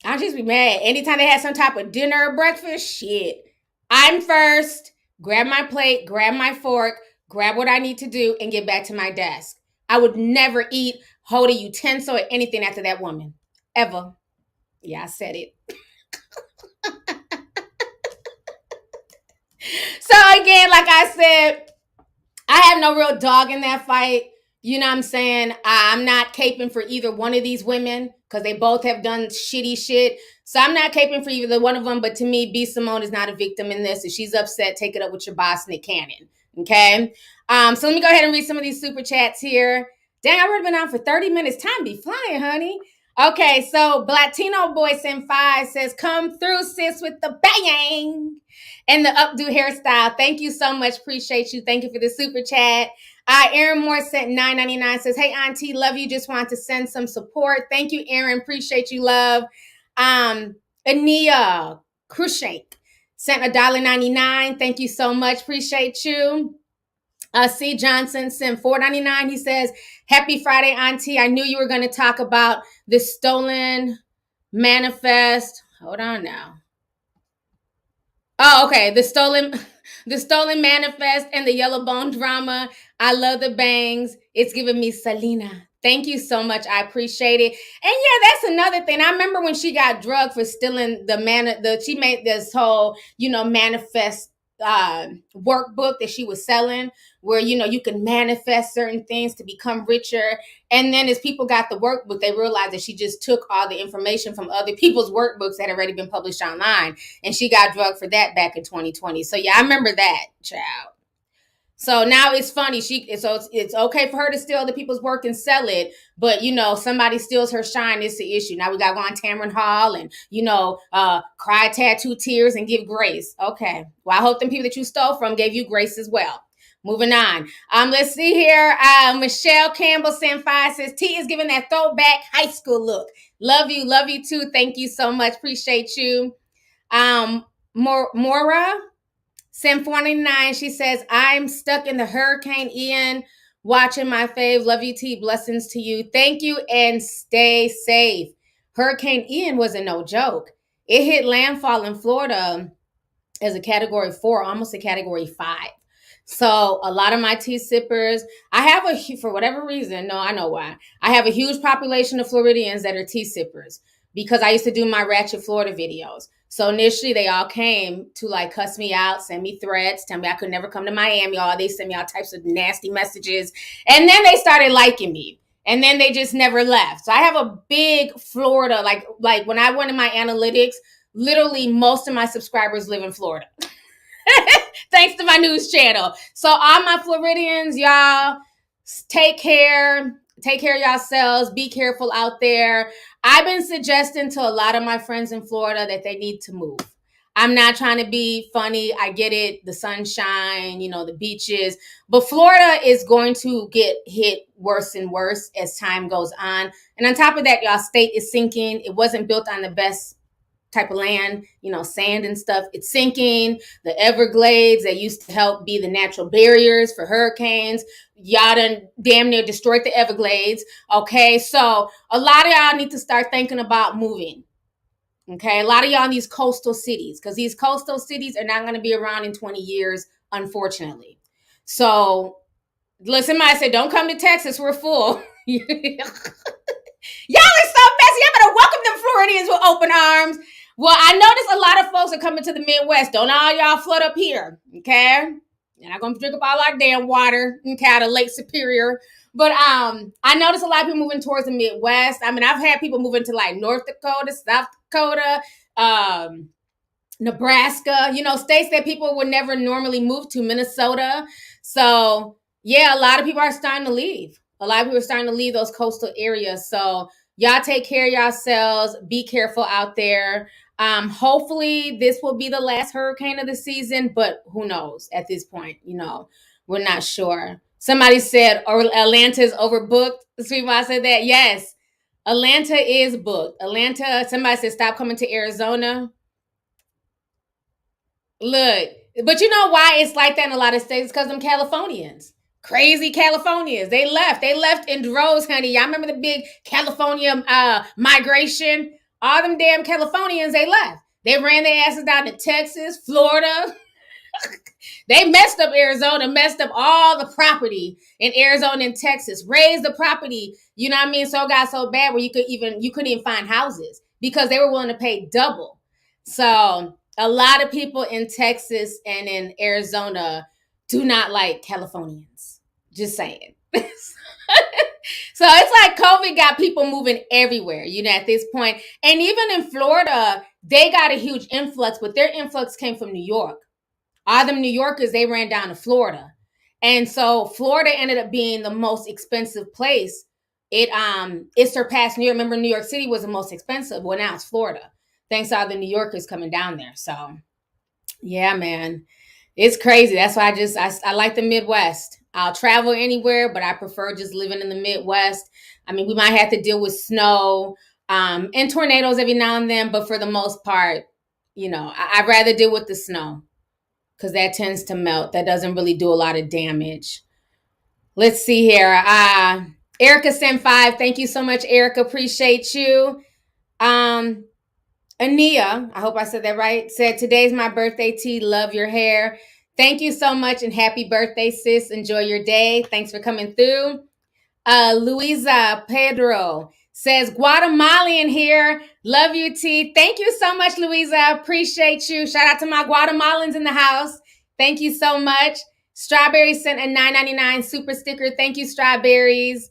I'll just be mad. Anytime they have some type of dinner or breakfast, shit. I'm first. Grab my plate, grab my fork, grab what I need to do, and get back to my desk. I would never eat, hold a utensil, or anything after that woman. Ever. Yeah, I said it. So again, like I said, I have no real dog in that fight. You know what I'm saying? I'm not caping for either one of these women because they both have done shitty shit. So I'm not caping for either one of them. But to me, B. Simone is not a victim in this. If she's upset, take it up with your boss, Nick Cannon. Okay? So let me go ahead and read some of these super chats here. Dang, I've already been on for 30 minutes. Time be flying, honey. Okay, so Latino Boy Sin 5 says, come through, sis, with the bang and the updo hairstyle. Thank you so much. Appreciate you. Thank you for the super chat. Aaron Moore sent $9.99, says, hey, auntie, love you. Just want to send some support. Thank you, Aaron. Appreciate you, love. Ania Krushank sent $1.99. Thank you so much. Appreciate you. C. Johnson sent $4.99. He says, happy Friday, auntie. I knew you were going to talk about the stolen manifest. Hold on now. Oh, okay. The stolen manifest and the yellow bone drama. I love the bangs. It's giving me Selena. Thank you so much. I appreciate it. And yeah, that's another thing. I remember when she got drugged for stealing she made this whole, manifest workbook that she was selling where, you can manifest certain things to become richer. And then as people got the workbook, they realized that she just took all the information from other people's workbooks that had already been published online. And she got drugged for that back in 2020. So yeah, I remember that, child. So now it's funny. It's okay for her to steal other people's work and sell it, but somebody steals her shine. It's the issue. Now we got to go on Tamron Hall and cry tattoo tears and give grace. Okay. Well, I hope them people that you stole from gave you grace as well. Moving on. Let's see here. Michelle Campbell sent 5 says T is giving that throwback high school look. Love you too. Thank you so much. Appreciate you. Mora Sim 499, she says, I'm stuck in the Hurricane Ian, watching my fave. Love you, T. Blessings to you. Thank you and stay safe. Hurricane Ian wasn't no joke. It hit landfall in Florida as a category 4, almost a category 5. So a lot of my tea sippers, I have for whatever reason, no, I know why. I have a huge population of Floridians that are tea sippers because I used to do my Ratchet Florida videos. So initially they all came to cuss me out, send me threats, tell me I could never come to Miami. They sent me all types of nasty messages. And then they started liking me. And then they just never left. So I have a big Florida, like when I went in my analytics, literally most of my subscribers live in Florida. Thanks to my news channel. So all my Floridians, y'all, take care. Take care of yourselves. Be careful out there. I've been suggesting to a lot of my friends in Florida that they need to move. I'm not trying to be funny. I get it. The sunshine, the beaches. But Florida is going to get hit worse and worse as time goes on. And on top of that, y'all, state is sinking. It wasn't built on the best type of land, sand and stuff. It's sinking. The Everglades that used to help be the natural barriers for hurricanes, y'all done damn near destroyed the Everglades. Okay, so a lot of y'all need to start thinking about moving. Okay, a lot of y'all in these coastal cities, because these coastal cities are not going to be around in 20 years, unfortunately. So listen, I said, don't come to Texas. We're full. Y'all are so messy. I better welcome them Floridians with open arms. Well, I noticed a lot of folks are coming to the Midwest. Don't all y'all flood up here, okay? You're not going to drink up all our damn water, okay, out of Lake Superior. But I noticed a lot of people moving towards the Midwest. I mean, I've had people moving to North Dakota, South Dakota, Nebraska, states that people would never normally move to, Minnesota. So, yeah, a lot of people are starting to leave. A lot of people are starting to leave those coastal areas. So, y'all take care of yourselves. Be careful out there. Hopefully this will be the last hurricane of the season, but who knows at this point, we're not sure. Somebody said Atlanta is overbooked. Sweetheart said that. Yes, Atlanta is booked. Somebody said stop coming to Arizona. Look, but you know why it's like that in a lot of states? It's because them Californians. Crazy Californians. They left in droves, honey. Y'all remember the big California migration? All them damn Californians, they left. They ran their asses down to Texas, Florida. They messed up Arizona, messed up all the property in Arizona and Texas, raised the property, you know what I mean? So it got so bad where you couldn't even find houses because they were willing to pay double. So a lot of people in Texas and in Arizona do not like Californians. Just saying. So it's like COVID got people moving everywhere, at this point. And even in Florida, they got a huge influx, but their influx came from New York. All them New Yorkers, they ran down to Florida. And so Florida ended up being the most expensive place. It surpassed New York. Remember, New York City was the most expensive. Well, now it's Florida. Thanks to all the New Yorkers coming down there. So, yeah, man. It's crazy. That's why I like the Midwest. I'll travel anywhere, but I prefer just living in the Midwest. I mean, we might have to deal with snow and tornadoes every now and then, but for the most part, I'd rather deal with the snow because that tends to melt. That doesn't really do a lot of damage. Let's see here. Erica sent 5. Thank you so much, Erica. Appreciate you. Ania, I hope I said that right, said, today's my birthday, T. Love your hair. Thank you so much and happy birthday, sis. Enjoy your day. Thanks for coming through. Luisa Pedro says, Guatemalan here. Love you, T. Thank you so much, Luisa. Appreciate you. Shout out to my Guatemalans in the house. Thank you so much. Strawberry sent a $9.99 super sticker. Thank you, Strawberries.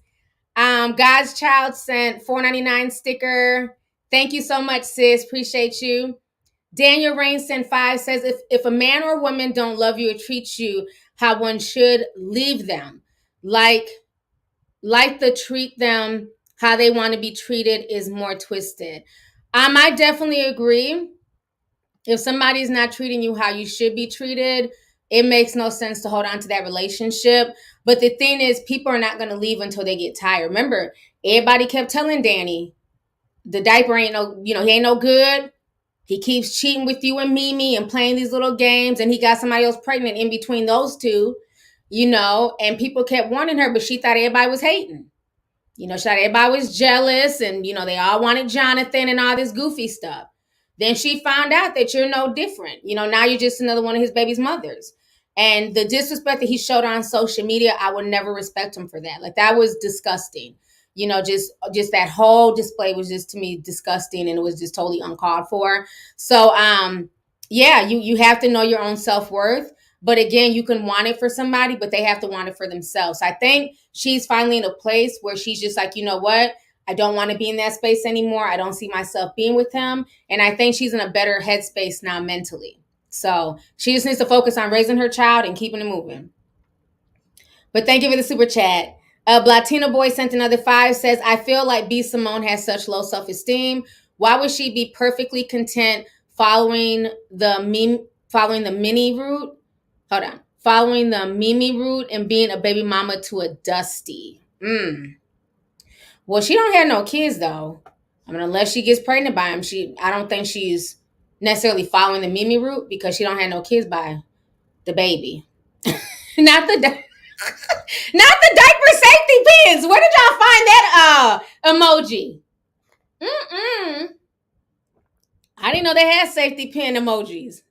God's Child sent $4.99 sticker. Thank you so much, sis. Appreciate you. Daniel Rain sent 5 says, if a man or woman don't love you or treat you how one should, leave them. Like to treat them how they want to be treated is more twisted. I definitely agree. If somebody's not treating you how you should be treated, it makes no sense to hold on to that relationship. But the thing is, people are not going to leave until they get tired. Remember, everybody kept telling Danny, the diaper ain't he ain't no good. He keeps cheating with you and Mimi and playing these little games, and he got somebody else pregnant in between those two, and people kept warning her, but she thought everybody was hating. She thought everybody was jealous, and, they all wanted Jonathan and all this goofy stuff. Then she found out that you're no different. Now you're just another one of his baby's mothers. And the disrespect that he showed on social media, I would never respect him for that. Like, that was disgusting. Just that whole display was just, to me, disgusting, and it was just totally uncalled for. So, yeah, you have to know your own self-worth. But again, you can want it for somebody, but they have to want it for themselves. I think she's finally in a place where she's just like, you know what? I don't want to be in that space anymore. I don't see myself being with him. And I think she's in a better headspace now mentally. So she just needs to focus on raising her child and keeping it moving. But thank you for the super chat. Blatino Boy sent another 5, says, I feel like B. Simone has such low self-esteem. Why would she be perfectly content following the Mimi route? Hold on. Following the Mimi route and being a baby mama to a Dusty. Well, she don't have no kids, though. I mean, unless she gets pregnant by him, I don't think she's necessarily following the Mimi route because she don't have no kids by DaBaby. Not the diaper safety pins. Where did y'all find that emoji? I didn't know they had safety pin emojis.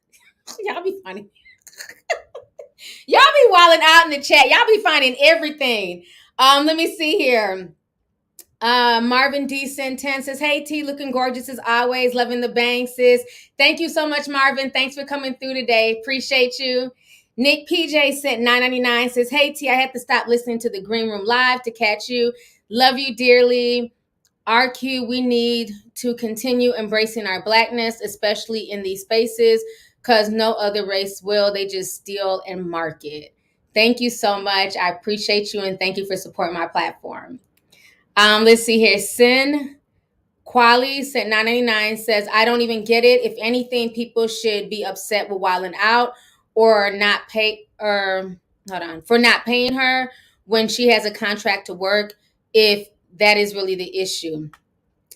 Y'all be funny. Y'all be wilding out in the chat. Y'all be finding everything. Let me see here. Marvin D. Senten says, hey, T, looking gorgeous as always. Loving the bang, sis. Thank you so much, Marvin. Thanks for coming through today. Appreciate you. Nick PJ sent $9.99, says, hey, T, I had to stop listening to the Green Room Live to catch you. Love you dearly. RQ, we need to continue embracing our Blackness, especially in these spaces, because no other race will. They just steal and market. Thank you so much. I appreciate you, and thank you for supporting my platform. Let's see here. Sin Quali sent $9.99, says, I don't even get it. If anything, people should be upset with Wildin' Out for not paying her when she has a contract to work, if that is really the issue.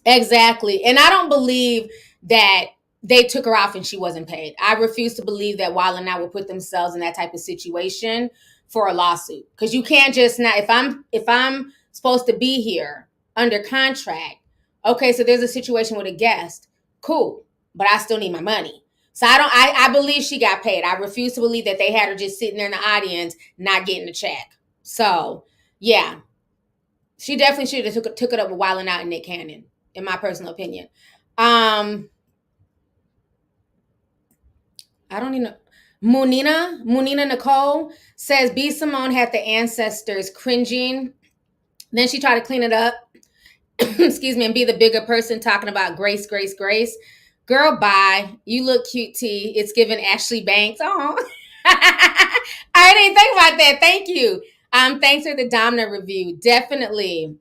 Exactly. And I don't believe that they took her off and she wasn't paid. I refuse to believe that Wildin' Out would put themselves in that type of situation for a lawsuit. Because you can't just not, if I'm supposed to be here under contract, okay, so there's a situation with a guest, cool, but I still need my money. So I believe she got paid. I refuse to believe that they had her just sitting there in the audience not getting a check. So yeah, she definitely should have took it up with Wildin' Out and Nick Cannon, in my personal opinion. I don't even know. Munina Nicole says, B. Simone had the ancestors cringing Then she tried to clean it up, excuse me, and be the bigger person talking about grace, grace, grace. Girl, bye. You look cute, T. It's giving Ashley Banks. Oh, I didn't think about that. Thank you. Thanks for the Domina review. Definitely.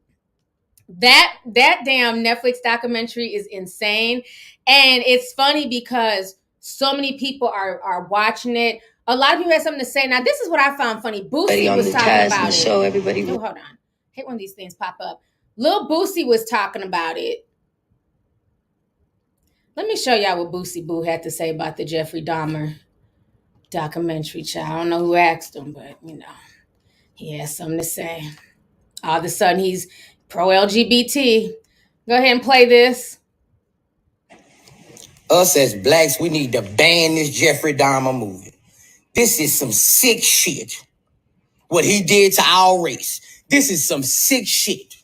That damn Netflix documentary is insane. And it's funny because so many people are watching it. A lot of people had something to say. Now, this is what I found funny. Boosie was talking about it. Show everybody. Oh, hold on. I hate when these things pop up. Lil Boosie was talking about it. Let me show y'all what Boosie Boo had to say about the Jeffrey Dahmer documentary, child. I don't know who asked him, but, you know, he has something to say. All of a sudden, he's pro-LGBT. Go ahead and play this. Us as blacks, we need to ban this Jeffrey Dahmer movie. This is some sick shit. What he did to our race. This is some sick shit.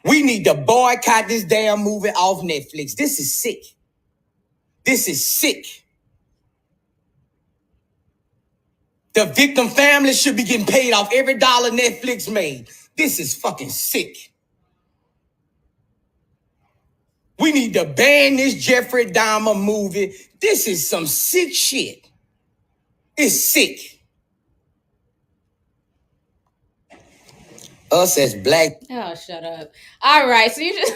We need to boycott this damn movie off Netflix. This is sick. This is sick. The victim family should be getting paid off every dollar Netflix made. This is fucking sick. We need to ban this Jeffrey Dahmer movie. This is some sick shit. It's sick. Us as black. Oh, shut up. All right, so you just...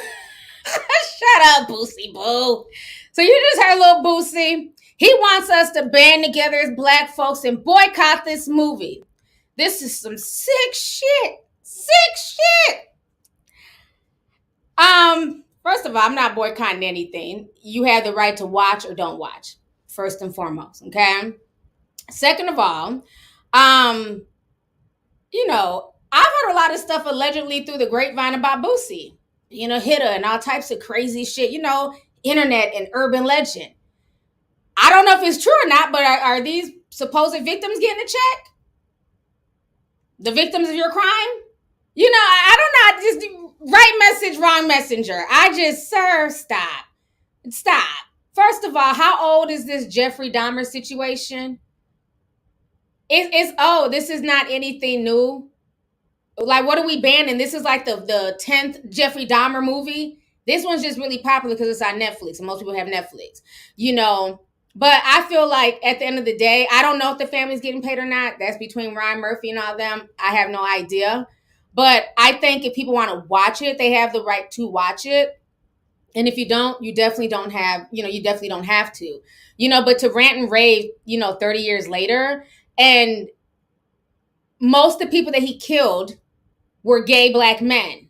Shut up, Boosie Boo. So you just heard little Boosie. He wants us to band together as black folks and boycott this movie. This is some sick shit. Sick shit. First of all, I'm not boycotting anything. You have the right to watch or don't watch, first and foremost, okay? Second of all, you know, I've heard a lot of stuff allegedly through the grapevine about Boosie. You know, hitter and all types of crazy shit, you know, internet and urban legend. I don't know if it's true or not, but are these supposed victims getting a check? The victims of your crime? You know, I don't know. Just right message, wrong messenger. Sir, stop. Stop. First of all, how old is this Jeffrey Dahmer situation? This is not anything new. Like, what are we banning? This is like the 10th Jeffrey Dahmer movie. This one's just really popular because it's on Netflix and most people have Netflix, you know. But I feel like at the end of the day, I don't know if the family's getting paid or not. That's between Ryan Murphy and all them. I have no idea. But I think if people want to watch it, they have the right to watch it. And if you don't, you definitely don't have, you definitely don't have to. But to rant and rave, 30 years later, and most of the people that he killed were gay black men.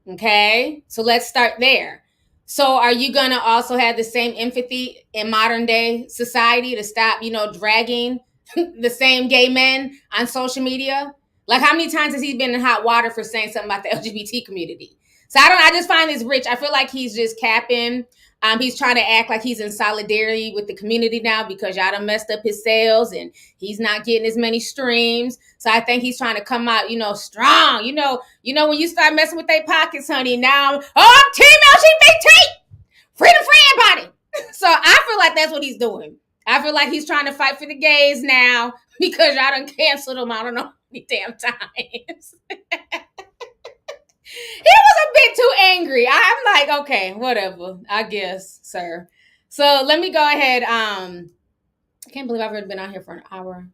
Okay? So let's start there. So are you going to also have the same empathy in modern day society to stop, dragging the same gay men on social media? Like, how many times has he been in hot water for saying something about the LGBT community? So I just find this rich. I feel like he's just capping. He's trying to act like he's in solidarity with the community now because y'all done messed up his sales and he's not getting as many streams. So I think he's trying to come out, strong. When you start messing with their pockets, honey, now I'm Team LGBT. Freedom for everybody. So I feel like that's what he's doing. I feel like he's trying to fight for the gays now because y'all done canceled him. I don't know how many damn times. He was a bit too angry. I'm like, okay, whatever, I guess, sir. So let me go ahead. I can't believe I've already been out here for an hour.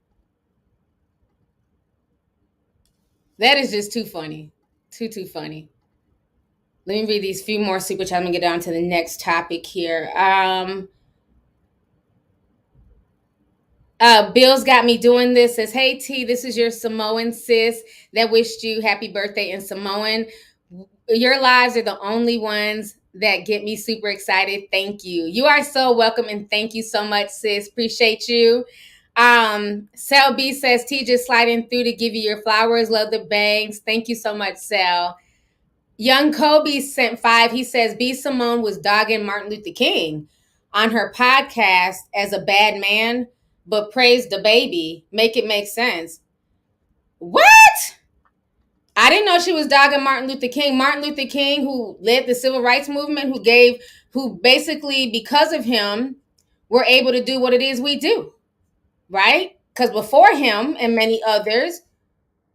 That is just too funny. Too funny. Let me read these few more super chats. I'm going to get down to the next topic here. Bill's got me doing this. Says, hey, T, this is your Samoan sis that wished you happy birthday in Samoan. Your lives are the only ones that get me super excited. Thank you. You are so welcome, and thank you so much, sis. Appreciate you. Sal B says, T, just sliding through to give you your flowers. Love the bangs. Thank you so much, Sal. Young Kobe sent 5. He says, B Simone was dogging Martin Luther King on her podcast as a bad man, but praised DaBaby. Make it make sense. What? I didn't know she was dogging Martin Luther King. Martin Luther King, who led the civil rights movement, who basically, because of him, were able to do what it is we do, right? Because before him and many others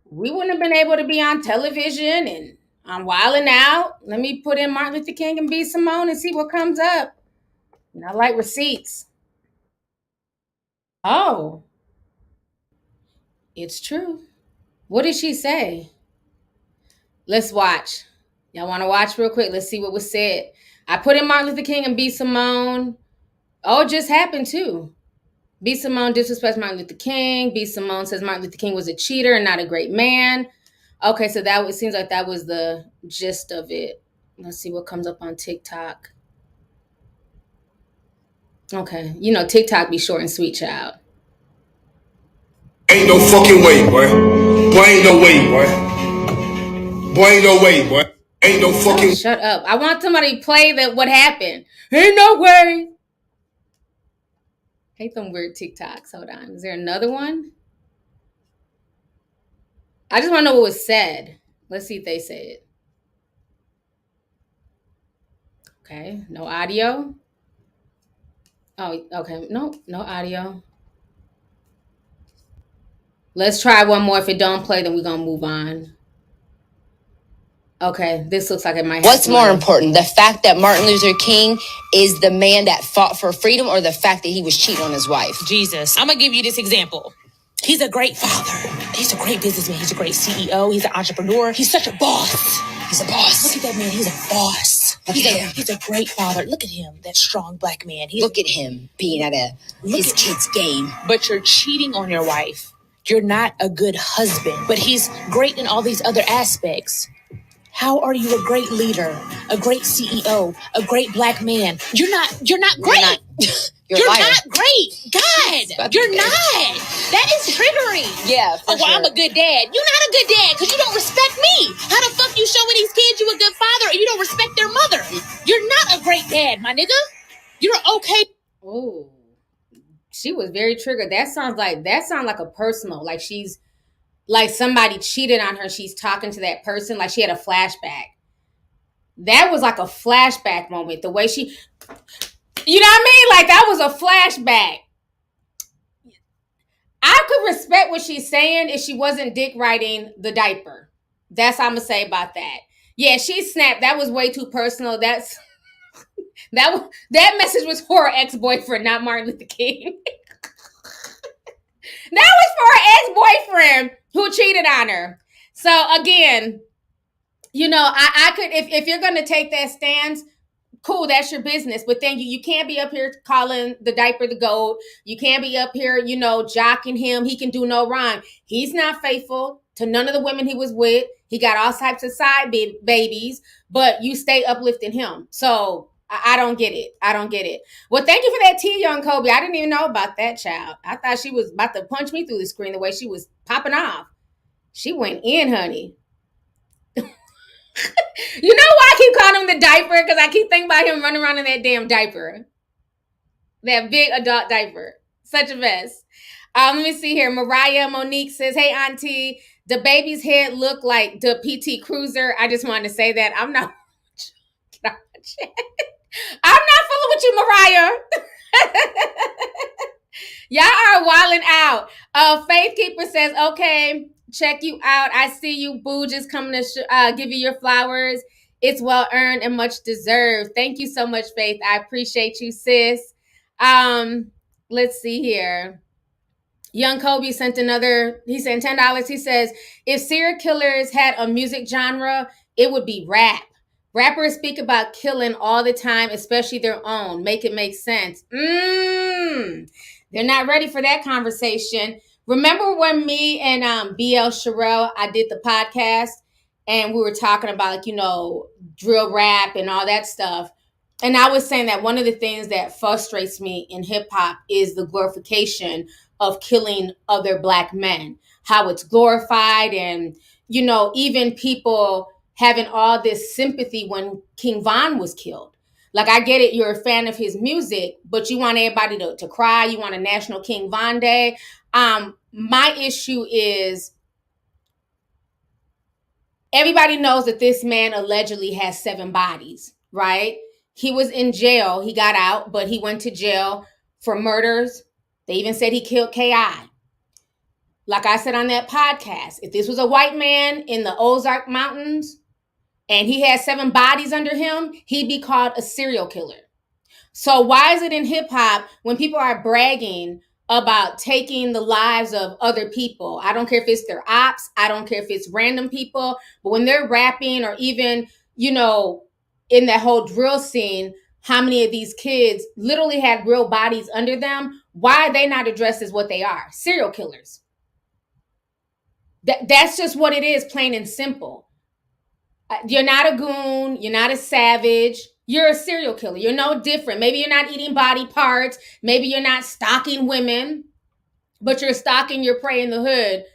we wouldn't have been able to be on television and I'm wilding out. Let me put in Martin Luther King and B Simone and see what comes up. And I like receipts. Oh, it's true. What did she say? Let's watch. Y'all want to watch real quick? Let's see what was said. I put in Martin Luther King and B Simone. Oh, it just happened too. B Simone disrespects Martin Luther King. B Simone says Martin Luther King was a cheater and not a great man. Okay, so it seems like that was the gist of it. Let's see what comes up on TikTok. Okay, you know TikTok be short and sweet, child. Ain't no fucking way, boy. Boy, ain't no way, boy. Boy, ain't no way, boy. Ain't no fucking. Oh, shut up! I want somebody to play what happened. Ain't no way. Hate them weird TikToks. Hold on. Is there another one? I just want to know what was said. Let's see if they say it. Okay, no audio. Oh, okay. No audio. Let's try one more. If it don't play, then we're going to move on. Okay, this looks like it might have. What's more important, the fact that Martin Luther King is the man that fought for freedom or the fact that he was cheating on his wife? Jesus. I'm going to give you this example. He's a great father. He's a great businessman. He's a great CEO. He's an entrepreneur. He's such a boss. He's a boss. Look at that man. He's a boss. He's a great father. Look at him, that strong black man. Look at him being at his kid's game. But you're cheating on your wife. You're not a good husband. But he's great in all these other aspects. How are you a great leader, a great CEO, a great black man? You're not great. You're not great. God, you're not. That is triggering. Yeah. Well, I'm a good dad. You're not a good dad because you don't respect me. How the fuck you showing these kids you a good father and you don't respect their mother? You're not a great dad, my nigga. You're okay. Oh, she was very triggered. That sounds like a personal, like she's like somebody cheated on her. She's talking to that person like she had a flashback. That was like a flashback moment. The way she, you know what I mean? Like that was a flashback. I could respect what she's saying if she wasn't dick riding the diaper. That's what I'm gonna say about that. Yeah, she snapped. That was way too personal. That message was for her ex-boyfriend, not Martin Luther King. That was for her ex-boyfriend who cheated on her. So again, you know, I could, if you're gonna take that stance, cool, that's your business. But then you can't be up here calling the diaper the goat. You can't be up here, you know, jocking him. He can do no wrong. He's not faithful to none of the women he was with. He got all types of side babies, but you stay uplifting him. So I don't get it. I don't get it. Well, thank you for that tea, young Kobe. I didn't even know about that, child. I thought she was about to punch me through the screen the way she was popping off. She went in, honey. You know why I keep calling him the diaper? Because I keep thinking about him running around in that damn diaper. That big adult diaper. Such a mess. Let me see here. Mariah Monique says, hey, auntie, DaBaby's head looked like the PT Cruiser. I just wanted to say that. I'm not fooling with you, Mariah. Y'all are wilding out. Faith Keeper says, okay, check you out. I see you, boo, just coming to give you your flowers. It's well earned and much deserved. Thank you so much, Faith. I appreciate you, sis. Let's see here. Young Kobe sent he sent $10. He says, if serial killers had a music genre, it would be rap. Rappers speak about killing all the time, especially their own. Make it make sense. They're not ready for that conversation. Remember when me and BL Sherelle, I did the podcast and we were talking about, like, you know, drill rap and all that stuff. And I was saying that one of the things that frustrates me in hip hop is the glorification of killing other Black men, how it's glorified, and, you know, even people having all this sympathy when King Von was killed. Like, I get it, you're a fan of his music, but you want everybody to cry. You want a National King Von Day. My issue is everybody knows that this man allegedly has 7 bodies, right? He was in jail. He got out, but he went to jail for murders. They even said he killed K.I. like I said on that podcast, if this was a white man in the Ozark Mountains and he had 7 bodies under him, he'd be called a serial killer. So why is it in hip hop when people are bragging about taking the lives of other people? I don't care if it's their ops. I don't care if it's random people. But when they're rapping or even, you know, in that whole drill scene, how many of these kids literally had real bodies under them? Why are they not addressed as what they are? Serial killers. That's just what it is, plain and simple. You're not a goon. You're not a savage. You're a serial killer. You're no different. Maybe you're not eating body parts. Maybe you're not stalking women, but you're stalking your prey in the hood,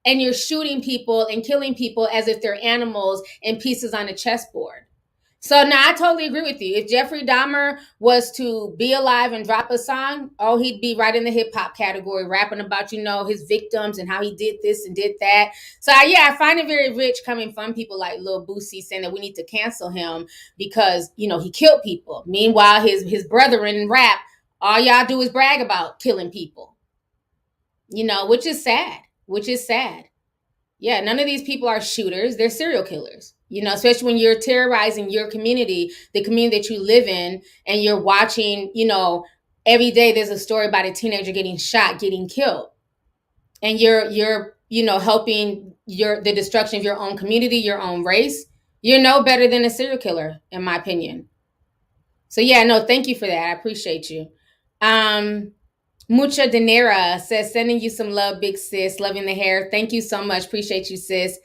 and you're shooting people and killing people as if they're animals and pieces on a chessboard. So now I totally agree with you. If Jeffrey Dahmer was to be alive and drop a song, oh, he'd be right in the hip hop category, rapping about, you know, his victims and how he did this and did that. So yeah, I find it very rich coming from people like Lil Boosie saying that we need to cancel him because, you know, he killed people. Meanwhile, his brethren in rap, all y'all do is brag about killing people, you know, which is sad. Yeah, none of these people are shooters. They're serial killers. You know, especially when you're terrorizing your community, the community that you live in, and you're watching, you know, every day there's a story about a teenager getting shot, getting killed. And you're you know, helping the destruction of your own community, your own race. You're no better than a serial killer, in my opinion. So yeah, no, thank you for that. I appreciate you. Mucha Dinera says, sending you some love, big sis. Loving the hair. Thank you so much. Appreciate you, sis.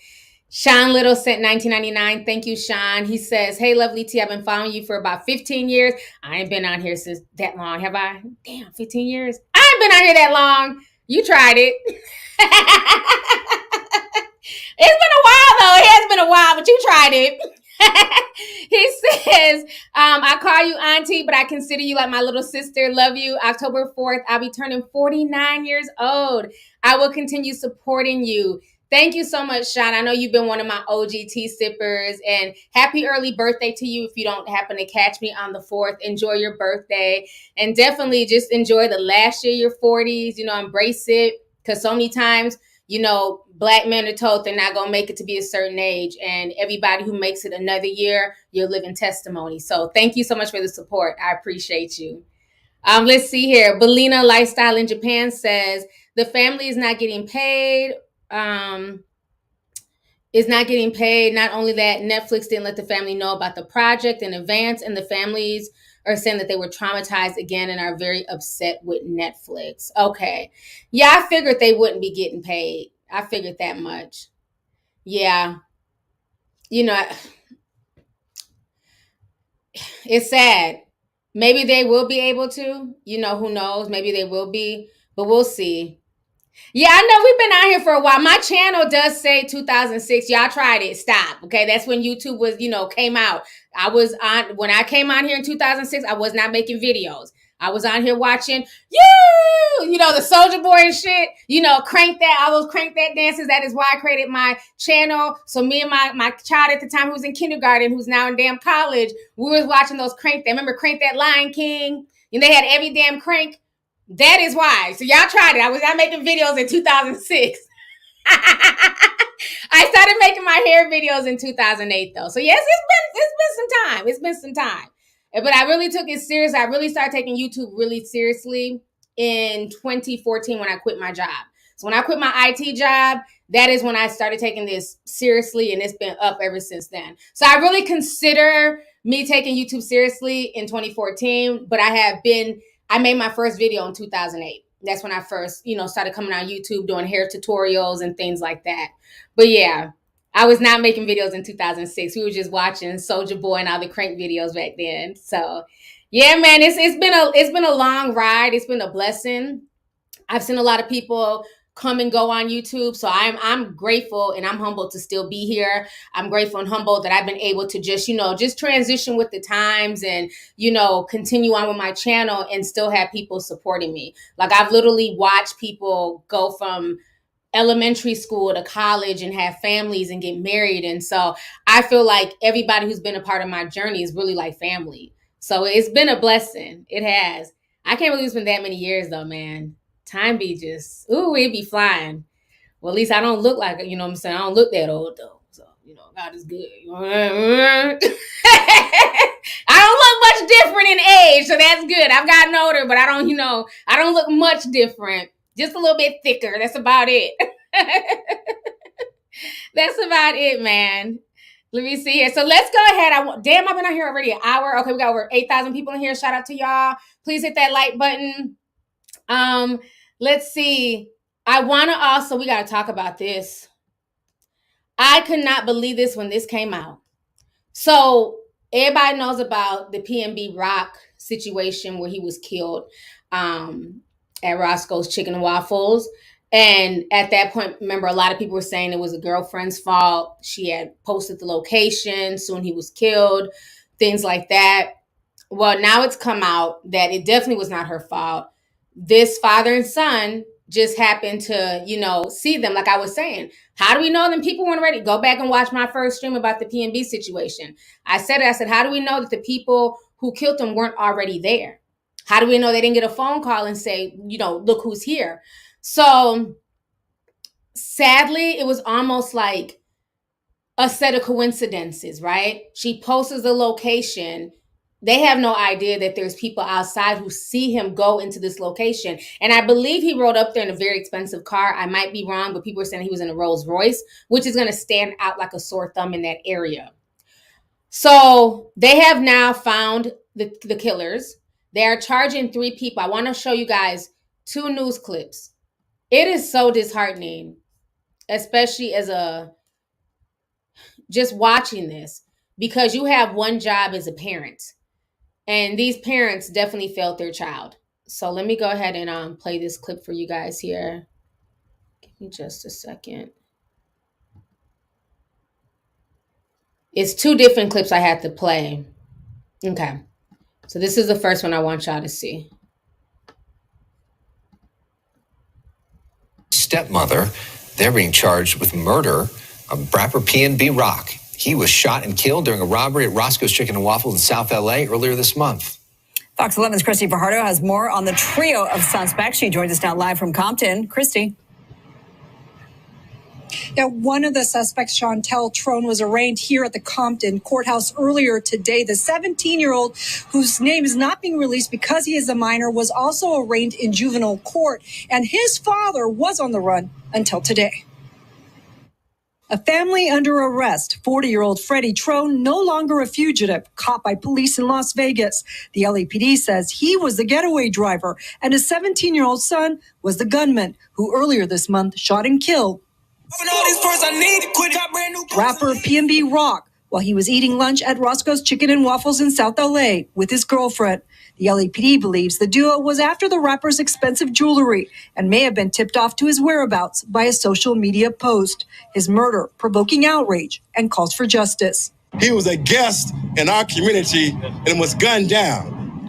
Sean Little sent $19.99. Thank you, Sean. He says, hey, Lovelyti, I've been following you for about 15 years. I ain't been on here since that long, have I? Damn, 15 years? I ain't been on here that long. You tried it. It's been a while, though. It has been a while, but you tried it. He says, I call you auntie, but I consider you like my little sister. Love you. October 4th, I'll be turning 49 years old. I will continue supporting you. Thank you so much, Sean. I know you've been one of my OG tea sippers, and happy early birthday to you if you don't happen to catch me on the 4th. Enjoy your birthday, and definitely just enjoy the last year of your 40s. You know, embrace it, because so many times, you know, Black men are told they're not going to make it to be a certain age, and everybody who makes it another year, you're living testimony. So thank you so much for the support. I appreciate you. Let's see here. Belina Lifestyle in Japan says, the family is not getting paid. Is not getting paid. Not only that, Netflix didn't let the family know about the project in advance, and the families are saying that they were traumatized again and are very upset with Netflix. Okay. Yeah, I figured they wouldn't be getting paid. I figured that much. Yeah. You know, it's sad. Maybe they will be able to, you know, who knows? Maybe they will be, but we'll see. Yeah, I know we've been out here for a while. My channel does say 2006. Y'all tried it. Stop. Okay. That's when YouTube was, you know, came out. When I came on here in 2006, I was not making videos. I was on here watching you know, the Soulja Boy and shit, you know, crank that, all those crank that dances. That is why I created my channel. So me and my child at the time who was in kindergarten, who's now in damn college, we was watching those crank that. Remember Crank That Lion King? And they had every damn crank. That is why. So y'all tried it. I was not making videos in 2006. I started making my hair videos in 2008 though. So yes, it's been some time. It's been some time. But I really took it serious. I really started taking YouTube really seriously in 2014 when I quit my job. So when I quit my IT job, that is when I started taking this seriously, and it's been up ever since then. So I really consider me taking YouTube seriously in 2014, but I made my first video in 2008. That's when I first, you know, started coming on YouTube doing hair tutorials and things like that. But yeah, I was not making videos in 2006. We were just watching Soulja Boy and all the crank videos back then. So yeah, man, it's been a long ride. It's been a blessing. I've seen a lot of people come and go on YouTube. So I'm grateful and I'm humbled to still be here. I'm grateful and humbled that I've been able to just transition with the times and, you know, continue on with my channel and still have people supporting me. Like I've literally watched people go from elementary school to college and have families and get married. And so I feel like everybody who's been a part of my journey is really like family. So it's been a blessing. It has. I can't believe it's been that many years though, man. Time be just, it be flying. Well, at least I don't look like, you know what I'm saying? I don't look that old though. So, you know, God is good. You know what I mean? I don't look much different in age, so that's good. I've gotten older, but I don't, you know, I don't look much different. Just a little bit thicker. That's about it. That's about it, man. Let me see here. So let's go ahead. Damn, I've been out here already an hour. Okay, we got over 8,000 people in here. Shout out to y'all. Please hit that like button. Let's see. I want to also, we got to talk about this. I could not believe this when this came out. So everybody knows about the PNB Rock situation where he was killed at Roscoe's Chicken and Waffles. And at that point, remember, a lot of people were saying it was a girlfriend's fault. She had posted the location. Soon he was killed, things like that. Well, now it's come out that it definitely was not her fault. This father and son just happened to, you know, see them. Like I was saying, how do we know them people weren't ready? Go back and watch my first stream about the PNB situation. I said, how do we know that the people who killed them weren't already there? How do we know they didn't get a phone call and say, you know, look who's here? So sadly, it was almost like a set of coincidences, right? She posts the location. They have no idea that there's people outside who see him go into this location. And I believe he rode up there in a very expensive car. I might be wrong, but people are saying he was in a Rolls Royce, which is going to stand out like a sore thumb in that area. So they have now found the killers. They are charging 3 people. I want to show you guys 2 news clips. It is so disheartening, especially as just watching this, because you have one job as a parent. And these parents definitely failed their child. So let me go ahead and play this clip for you guys here. Give me just a second. It's 2 different clips I had to play. Okay. So this is the first one I want y'all to see. Stepmother, they're being charged with murder of rapper PNB Rock. He was shot and killed during a robbery at Roscoe's Chicken and Waffles in South LA earlier this month. Fox 11's Christy Fajardo has more on the trio of suspects. She joins us now live from Compton. Christy. Now, one of the suspects, Chantel Trone, was arraigned here at the Compton courthouse earlier today. The 17-year-old, whose name is not being released because he is a minor, was also arraigned in juvenile court, and his father was on the run until today. A family under arrest. 40-year-old Freddie Trone, no longer a fugitive, caught by police in Las Vegas. The LAPD says he was the getaway driver, and his 17-year-old son was the gunman who earlier this month shot and killed rapper PNB Rock while he was eating lunch at Roscoe's Chicken and Waffles in South LA with his girlfriend. The LAPD believes the duo was after the rapper's expensive jewelry and may have been tipped off to his whereabouts by a social media post. His murder provoking outrage and calls for justice. He was a guest in our community and was gunned down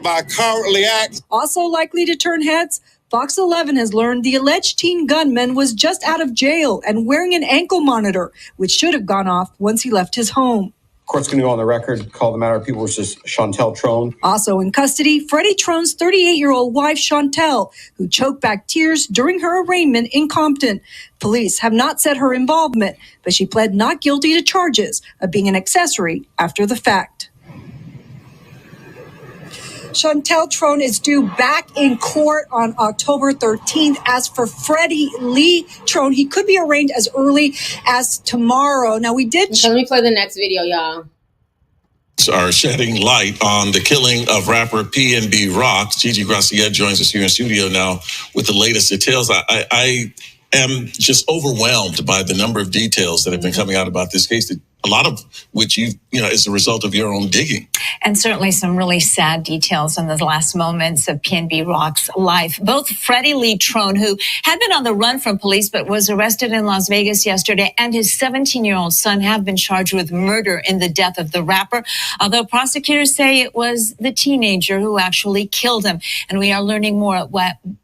by a cowardly act. Also likely to turn heads, Fox 11 has learned the alleged teen gunman was just out of jail and wearing an ankle monitor, which should have gone off once he left his home. Court's going to go on the record, call the matter of people versus Chantel Trone. Also in custody, Freddie Trone's 38-year-old wife, Chantel, who choked back tears during her arraignment in Compton. Police have not said her involvement, but she pled not guilty to charges of being an accessory after the fact. Chantel Trone is due back in court on October 13th. As for Freddie Lee Trone, he could be arraigned as early as tomorrow. Now, we did... Okay, let me play the next video, y'all. Are shedding light on the killing of rapper PNB Rock. Gigi Graciette joins us here in studio now with the latest details. I am just overwhelmed by the number of details that have been coming out about this case, a lot of which you know is a result of your own digging. And certainly some really sad details in the last moments of PNB Rock's life. Both Freddie Lee Trone, who had been on the run from police but was arrested in Las Vegas yesterday, and his 17-year-old son have been charged with murder in the death of the rapper, although prosecutors say it was the teenager who actually killed him. And we are learning more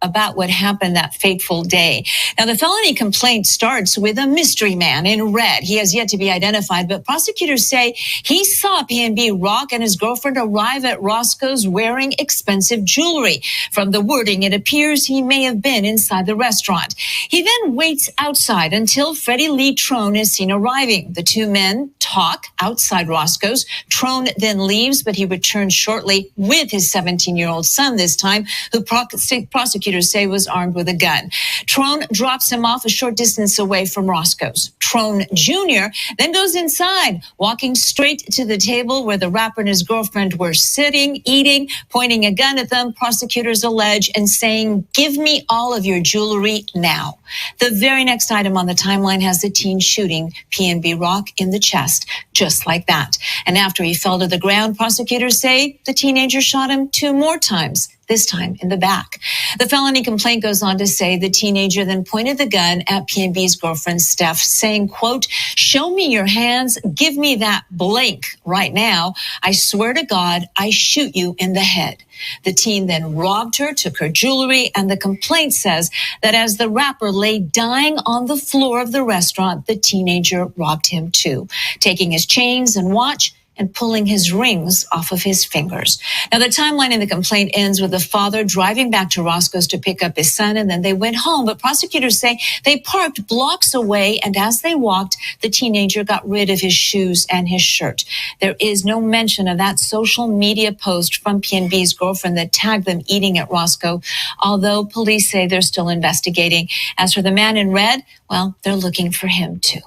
about what happened that fateful day. Now, the felony complaint starts with a mystery man in red. He has yet to be identified, but prosecutors say He saw PNB Rock and his girlfriend arrive at Roscoe's wearing expensive jewelry. From the wording, it appears he may have been inside the restaurant. He then waits outside until Freddie Lee Trone is seen arriving. The two men talk outside Roscoe's. Trone then leaves, but he returns shortly with his 17-year-old son this time, who prosecutors say was armed with a gun. Trone drops him off a short distance away from Roscoe's. Trone Jr. then goes inside, walking straight to the table where the rapper and his girlfriend were sitting, eating, pointing a gun at them, prosecutors allege, and saying, "Give me all of your jewelry now." The very next item on the timeline has the teen shooting PNB Rock in the chest, just like that. And after he fell to the ground, prosecutors say the teenager shot him 2 more times, this time in the back. The felony complaint goes on to say the teenager then pointed the gun at PNB's girlfriend, Steph, saying, quote, "Show me your hands. Give me that blank right now. I swear to God, I shoot you in the head." The teen then robbed her, took her jewelry, and the complaint says that as the rapper lay dying on the floor of the restaurant, the teenager robbed him too, taking his chains and watch and pulling his rings off of his fingers. Now, the timeline in the complaint ends with the father driving back to Roscoe's to pick up his son, and then they went home. But prosecutors say they parked blocks away, and as they walked, the teenager got rid of his shoes and his shirt. There is no mention of that social media post from PNB's girlfriend that tagged them eating at Roscoe, although police say they're still investigating. As for the man in red, well, they're looking for him too.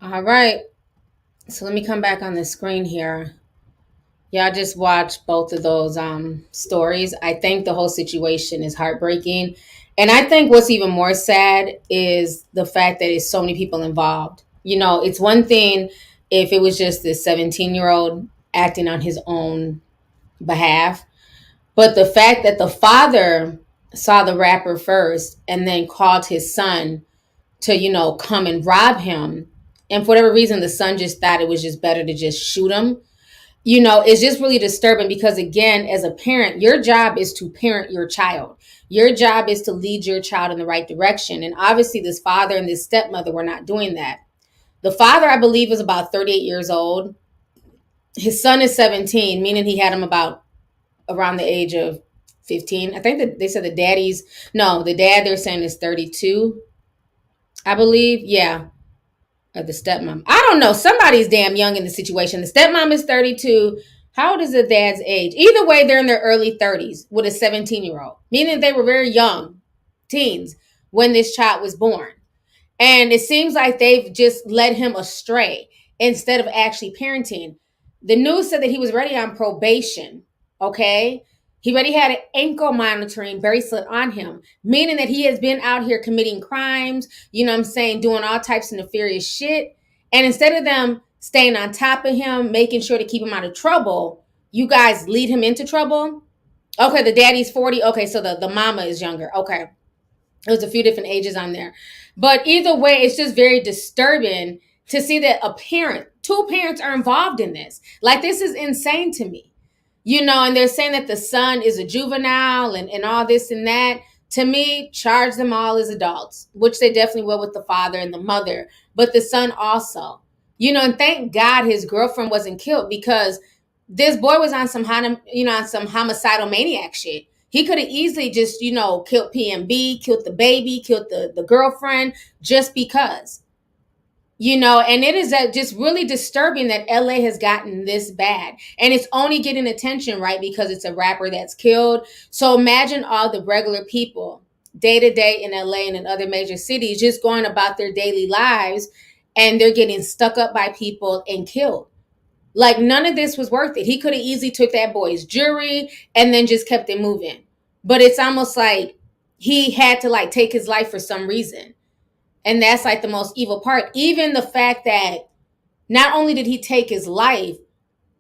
All right. So let me come back on the screen here. Y'all just watched both of those stories. I think the whole situation is heartbreaking. And I think what's even more sad is the fact that it's so many people involved. You know, it's one thing if it was just this 17-year-old acting on his own behalf. But the fact that the father saw the rapper first and then called his son to, you know, come and rob him. And for whatever reason, the son just thought it was just better to just shoot him. You know, it's just really disturbing because, again, as a parent, your job is to parent your child. Your job is to lead your child in the right direction. And obviously, this father and this stepmother were not doing that. The father, I believe, is about 38 years old. His son is 17, meaning he had him about around the age of 15. I think that they said the dad they're saying is 32, I believe. Yeah. Or the stepmom. I don't know. Somebody's damn young in the situation. The stepmom is 32. How old is the dad's age? Either way, they're in their early 30s with a 17-year-old, meaning they were very young teens when this child was born. And it seems like they've just led him astray instead of actually parenting. The news said that he was already on probation. Okay. He already had an ankle monitoring bracelet on him, meaning that he has been out here committing crimes, you know what I'm saying, doing all types of nefarious shit. And instead of them staying on top of him, making sure to keep him out of trouble, you guys lead him into trouble. Okay, the daddy's 40. Okay, so the mama is younger. Okay. There's a few different ages on there. But either way, it's just very disturbing to see that two parents are involved in this. Like, this is insane to me. You know, and they're saying that the son is a juvenile and all this and that. To me, charge them all as adults, which they definitely will with the father and the mother, but the son also. You know, and thank God his girlfriend wasn't killed because this boy was on some homicidal maniac shit. He could have easily just, you know, killed PNB, killed DaBaby, killed the girlfriend just because. You know, and it is just really disturbing that LA has gotten this bad. And it's only getting attention, right, because it's a rapper that's killed. So imagine all the regular people day to day in LA and in other major cities just going about their daily lives and they're getting stuck up by people and killed. Like, none of this was worth it. He could have easily took that boy's jewelry and then just kept it moving. But it's almost like he had to like take his life for some reason. And that's like the most evil part. Even the fact that not only did he take his life,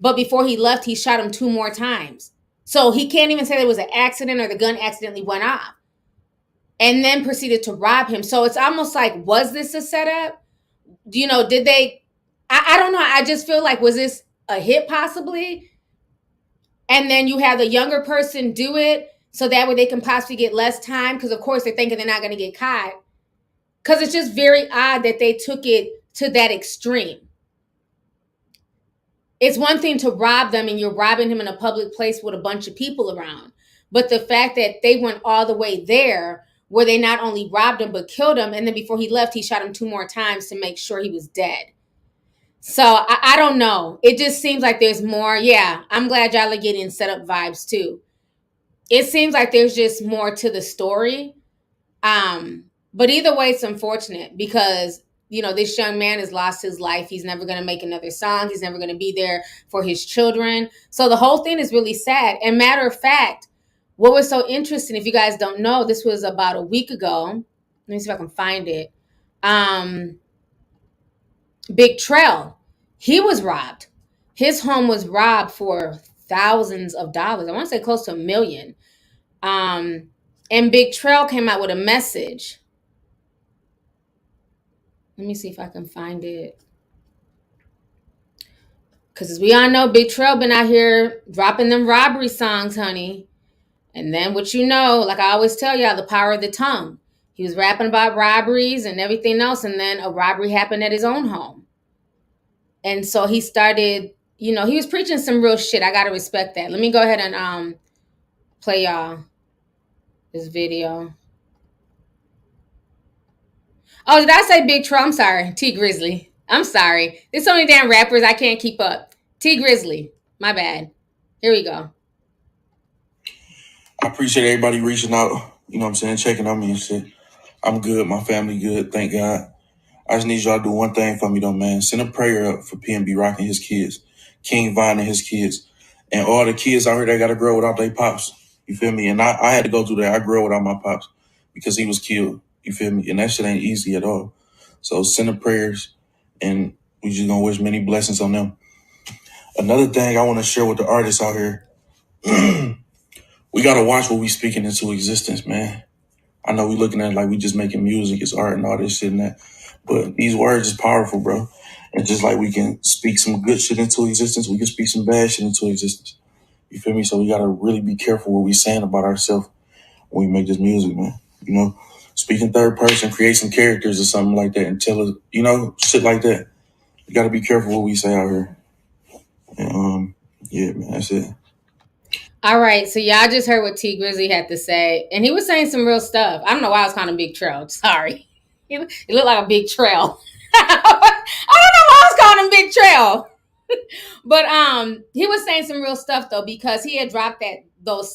but before he left, he shot him 2 more times. So he can't even say there was an accident or the gun accidentally went off. And then proceeded to rob him. So it's almost like, was this a setup? You know, did they? I don't know. I just feel like, was this a hit possibly? And then you have the younger person do it so that way they can possibly get less time. Because, of course, they're thinking they're not going to get caught. Because it's just very odd that they took it to that extreme. It's one thing to rob them and you're robbing him in a public place with a bunch of people around. But the fact that they went all the way there where they not only robbed him but killed him, and then before he left, he shot him 2 more times to make sure he was dead. So I don't know. It just seems like there's more. Yeah, I'm glad y'all are getting set up vibes too. It seems like there's just more to the story. But either way, it's unfortunate because, this young man has lost his life. He's never going to make another song. He's never going to be there for his children. So the whole thing is really sad. And matter of fact, what was so interesting, if you guys don't know, this was about a week ago. Let me see if I can find it. Big Trell, he was robbed. His home was robbed for thousands of dollars. I want to say close to $1 million. And Big Trell came out with a message. Let me see if I can find it. Because as we all know, Big Trell been out here dropping them robbery songs, honey. And then what like I always tell y'all, the power of the tongue. He was rapping about robberies and everything else. And then a robbery happened at his own home. And so he started, he was preaching some real shit. I got to respect that. Let me go ahead and play y'all this video. Oh, did I say Big Trell? I'm sorry. T Grizzly. I'm sorry. There's so many damn rappers I can't keep up. T Grizzly. My bad. Here we go. I appreciate everybody reaching out, checking on me and shit. I'm good. My family good. Thank God. I just need y'all to do one thing for me though, man. Send a prayer up for PNB Rock and his kids. King Vine and his kids. And all the kids out here that got to grow without their pops. You feel me? And I had to go through that. I grew up without my pops because he was killed. You feel me? And that shit ain't easy at all. So send the prayers and we just gonna wish many blessings on them. Another thing I want to share with the artists out here. We got to watch what we speaking into existence, man. I know we looking at it like we just making music, it's art and all this shit and that. But these words is powerful, bro. And just like we can speak some good shit into existence, we can speak some bad shit into existence. You feel me? So we got to really be careful what we saying about ourselves when we make this music, man. Speak in third person, create some characters or something like that and tell us, shit like that. You got to be careful what we say out here. And, yeah, man, that's it. All right, so y'all just heard what T Grizzly had to say, and he was saying some real stuff. I don't know why I was calling him Big Trell. Sorry, he looked like a big trail. I don't know why I was calling him Big Trell. But he was saying some real stuff though, because he had dropped those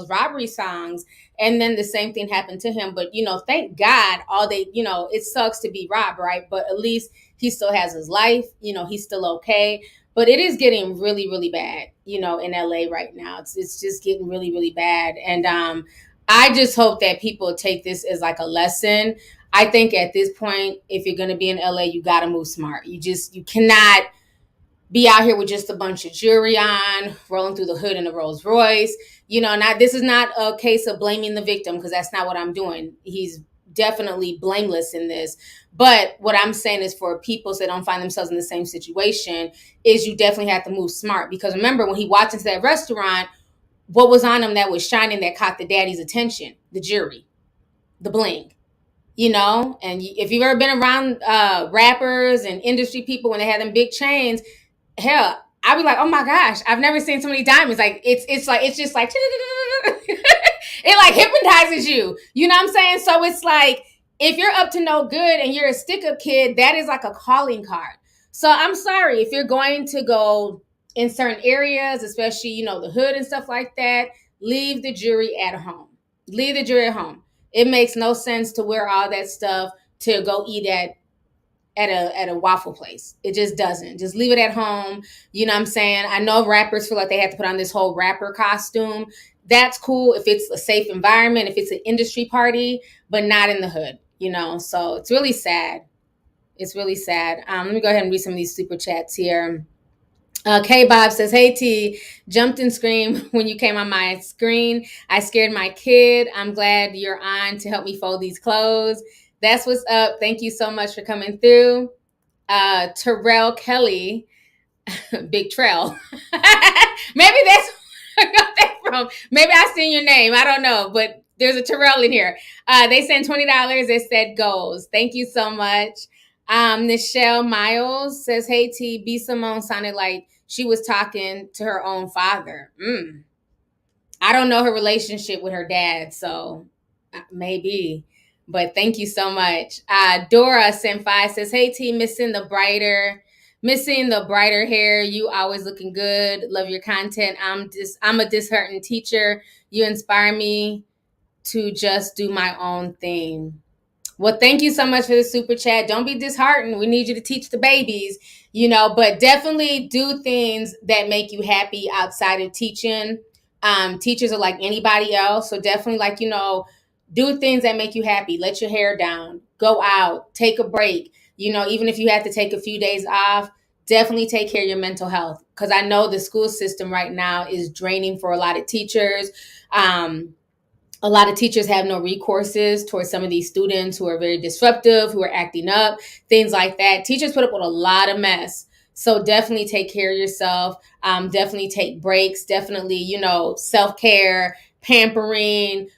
robbery songs, and then the same thing happened to him. But thank God, it sucks to be robbed, right? But at least he still has his life. He's still okay. But it is getting really, really bad, in LA right now. It's just getting really, really bad. And I just hope that people take this as like a lesson. I think at this point, if you're going to be in LA, you got to move smart. You cannot be out here with just a bunch of jewelry on, rolling through the hood in a Rolls Royce. This is not a case of blaming the victim, because that's not what I'm doing. He's definitely blameless in this. But what I'm saying is, for people that don't find themselves in the same situation, is you definitely have to move smart. Because remember, when he walked into that restaurant, what was on him that was shining that caught the daddy's attention? The jewelry, the bling. And if you've ever been around rappers and industry people when they have them big chains, hell, I'd be like, oh my gosh, I've never seen so many diamonds. Like it's just like it like hypnotizes you. You know what I'm saying? So it's like, if you're up to no good and you're a stick-up kid, that is like a calling card. So I'm sorry, if you're going to go in certain areas, especially, the hood and stuff like that, leave the jewelry at home. Leave the jewelry at home. It makes no sense to wear all that stuff to go eat at a waffle place. It just doesn't. Just leave it at home. You know what I'm saying? I know rappers feel like they have to put on this whole rapper costume. That's cool if it's a safe environment, if it's an industry party, but not in the hood, So it's really sad. It's really sad. Let me go ahead and read some of these super chats here. K-Bob says, hey T, jumped and screamed when you came on my screen. I scared my kid. I'm glad you're on to help me fold these clothes. That's what's up. Thank you so much for coming through. Terrell Kelly, Big Trell. Maybe that's where I got that from. Maybe I seen your name. I don't know, but there's a Terrell in here. They sent $20. They said goals. Thank you so much. Nichelle Miles says, hey T, B Simone sounded like she was talking to her own father. I don't know her relationship with her dad, so maybe. But thank you so much. Dora Senpai says, "Hey T, missing the brighter hair. You always looking good. Love your content. I'm a disheartened teacher. You inspire me to just do my own thing." Well, thank you so much for the super chat. Don't be disheartened. We need you to teach the babies, but definitely do things that make you happy outside of teaching. Teachers are like anybody else. So definitely do things that make you happy. Let your hair down, go out, take a break. Even if you have to take a few days off, definitely take care of your mental health. Because I know the school system right now is draining for a lot of teachers. A lot of teachers have no recourses towards some of these students who are very disruptive, who are acting up, things like that. Teachers put up with a lot of mess. So definitely take care of yourself. Definitely take breaks. Definitely, self-care, pampering,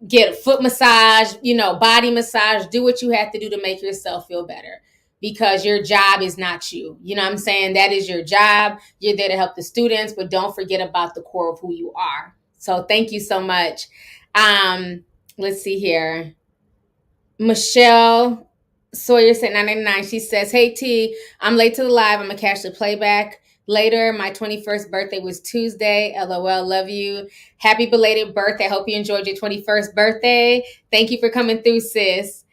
get a foot massage, body massage. Do what you have to do to make yourself feel better, because your job is not you. You know what I'm saying? That is your job. You're there to help the students, but don't forget about the core of who you are. So thank you so much. Let's see here. Michelle Sawyer said 999. She says, "Hey T, I'm late to the live. I'm gonna catch the playback later. My 21st birthday was Tuesday. LOL, love you. Happy belated birthday. Hope you enjoyed your 21st birthday. Thank you for coming through, sis."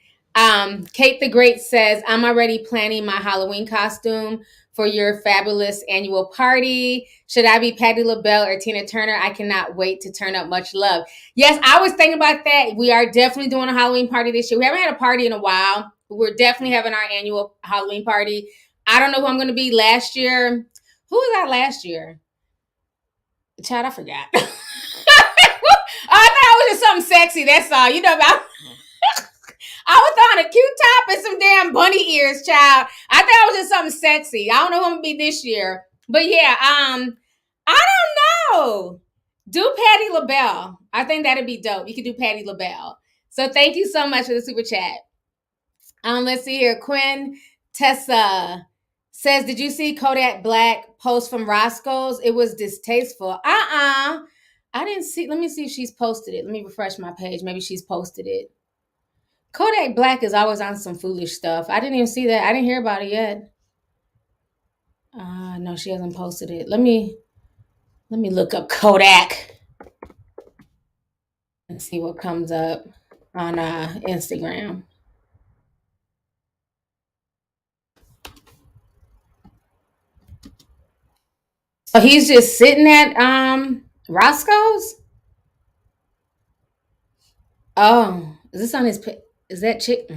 Kate the Great says, "I'm already planning my Halloween costume for your fabulous annual party. Should I be Patti LaBelle or Tina Turner? I cannot wait to turn up. Much love." Yes, I was thinking about that. We are definitely doing a Halloween party this year. We haven't had a party in a while, but we're definitely having our annual Halloween party. I don't know who I'm going to be. Last year, who was that last year? Child, I forgot. I thought I was just something sexy. That's all. I was throwing a cute top and some damn bunny ears, child. I thought I was just something sexy. I don't know who I'm going to be this year. But yeah, I don't know. Do Patti LaBelle. I think that'd be dope. You could do Patti LaBelle. So thank you so much for the super chat. Let's see here. Quinn Tessa says, "Did you see Kodak Black post from Roscoe's? It was distasteful." I didn't see. Let me see if she's posted it. Let me refresh my page. Maybe she's posted it. Kodak Black is always on some foolish stuff. I didn't even see that. I didn't hear about it yet. No, she hasn't posted it. Let me look up Kodak and see what comes up on Instagram. So he's just sitting at Roscoe's? Oh, is this on his page? Is that chick?